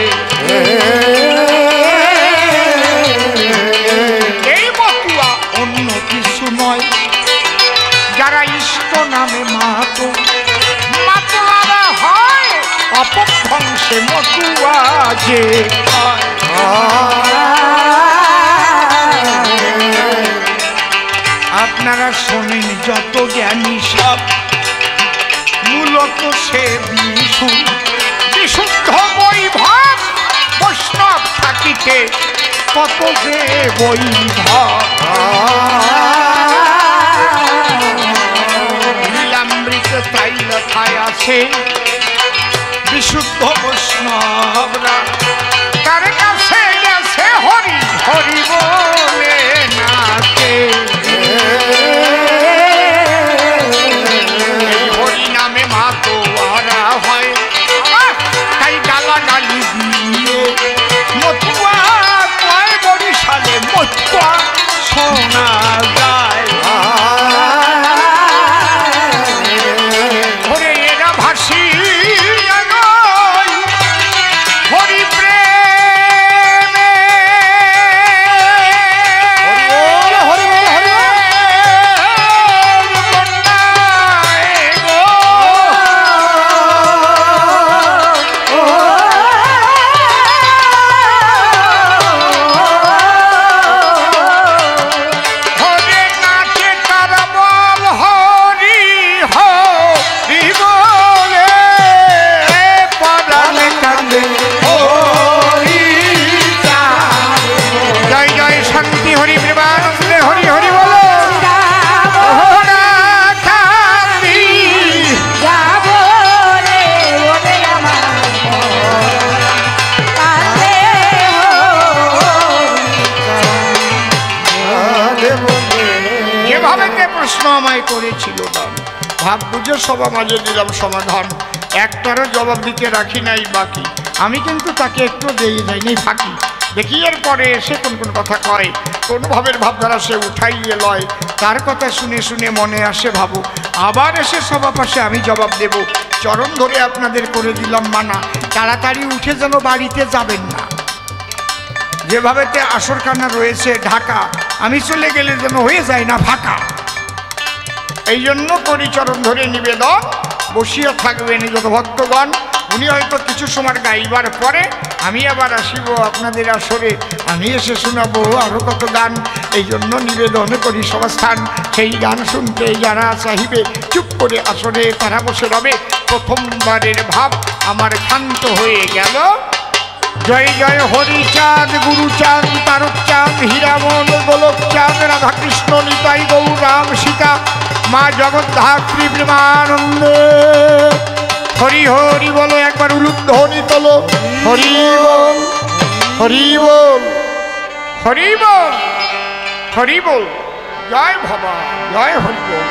এই মতুয়া অন্য কিছু নয় যারা ইষ্ট নামে মাতো মাতলারা হয় অপভ্রংশে মতুয়া যে আপনারা শোনেন যত জ্ঞানী সব মূলত সে বিশুদ্ধ বৈভব বৈষ্ণব থাকিতে কত যে বৈভব লীলামৃত তাই লেখায় আছে বিশুদ্ধ বৈষ্ণবরা তার কাছে গেছে হরি হরি বলে নাচে হরি নামে মাতোয়ারা হয় তাই গালাগালি দিয়ে মতুয়া কয় বরিশালে মতুয়া প্রশ্ন আমায় করেছিল দান, ভাব বুঝে সবার মাঝে দিলাম সমাধান, একটারও জবাব দিতে রাখি নাই বাকি, আমি কিন্তু তাকে একটু দিয়ে যাইনি ফাঁকি। দেখি এর পরে এসে কোন কোন কথা কয়, কোন ভাবের ভাবধারা সে উঠাইয়ে লয়, তার কথা শুনে শুনে মনে আসে ভাবো, আবার এসে সবার পাশে আমি জবাব দেব। চরণ ধরে আপনাদের করে দিলাম মানা, তাড়াতাড়ি উঠে যেন বাড়িতে যাবেন না, যেভাবেতে আসরখানা রয়েছে ঢাকা, আমি চলে গেলে যেন হয়ে যায় না ফাঁকা। এই জন্য করি চরণ ধরে নিবেদন, বসিয়া থাকবেন যত ভক্তগণ। উনি হয়তো কিছু সময় গাইবার পরে আমি আবার আসিব আপনাদের আসরে, আমি এসে শোনাবো আরও কত গান। এই জন্য নিবেদন করি সবস্থান, সেই গান শুনতে যারা চাহিবে চুপ করে আসরে তারা বসে রবে। প্রথমবারের ভাব আমার ক্ষান্ত হয়ে গেল। জয় জয় হরিচাঁদ, গুরুচাঁদ, তারকচাঁদ, হীরামন, গোলকচাঁদ, রাধাকৃষ্ণ, নিতাই, গৌর, রাম, সীতা, মা জগদ্ধাত্রী প্রেমানন্দে। হরি হরি বলো, একবার উলুধ্বনি তোলো, হরি বল, হরি বল, হরি বল, হরি বল। জয় ভবা, জয় হরি বল।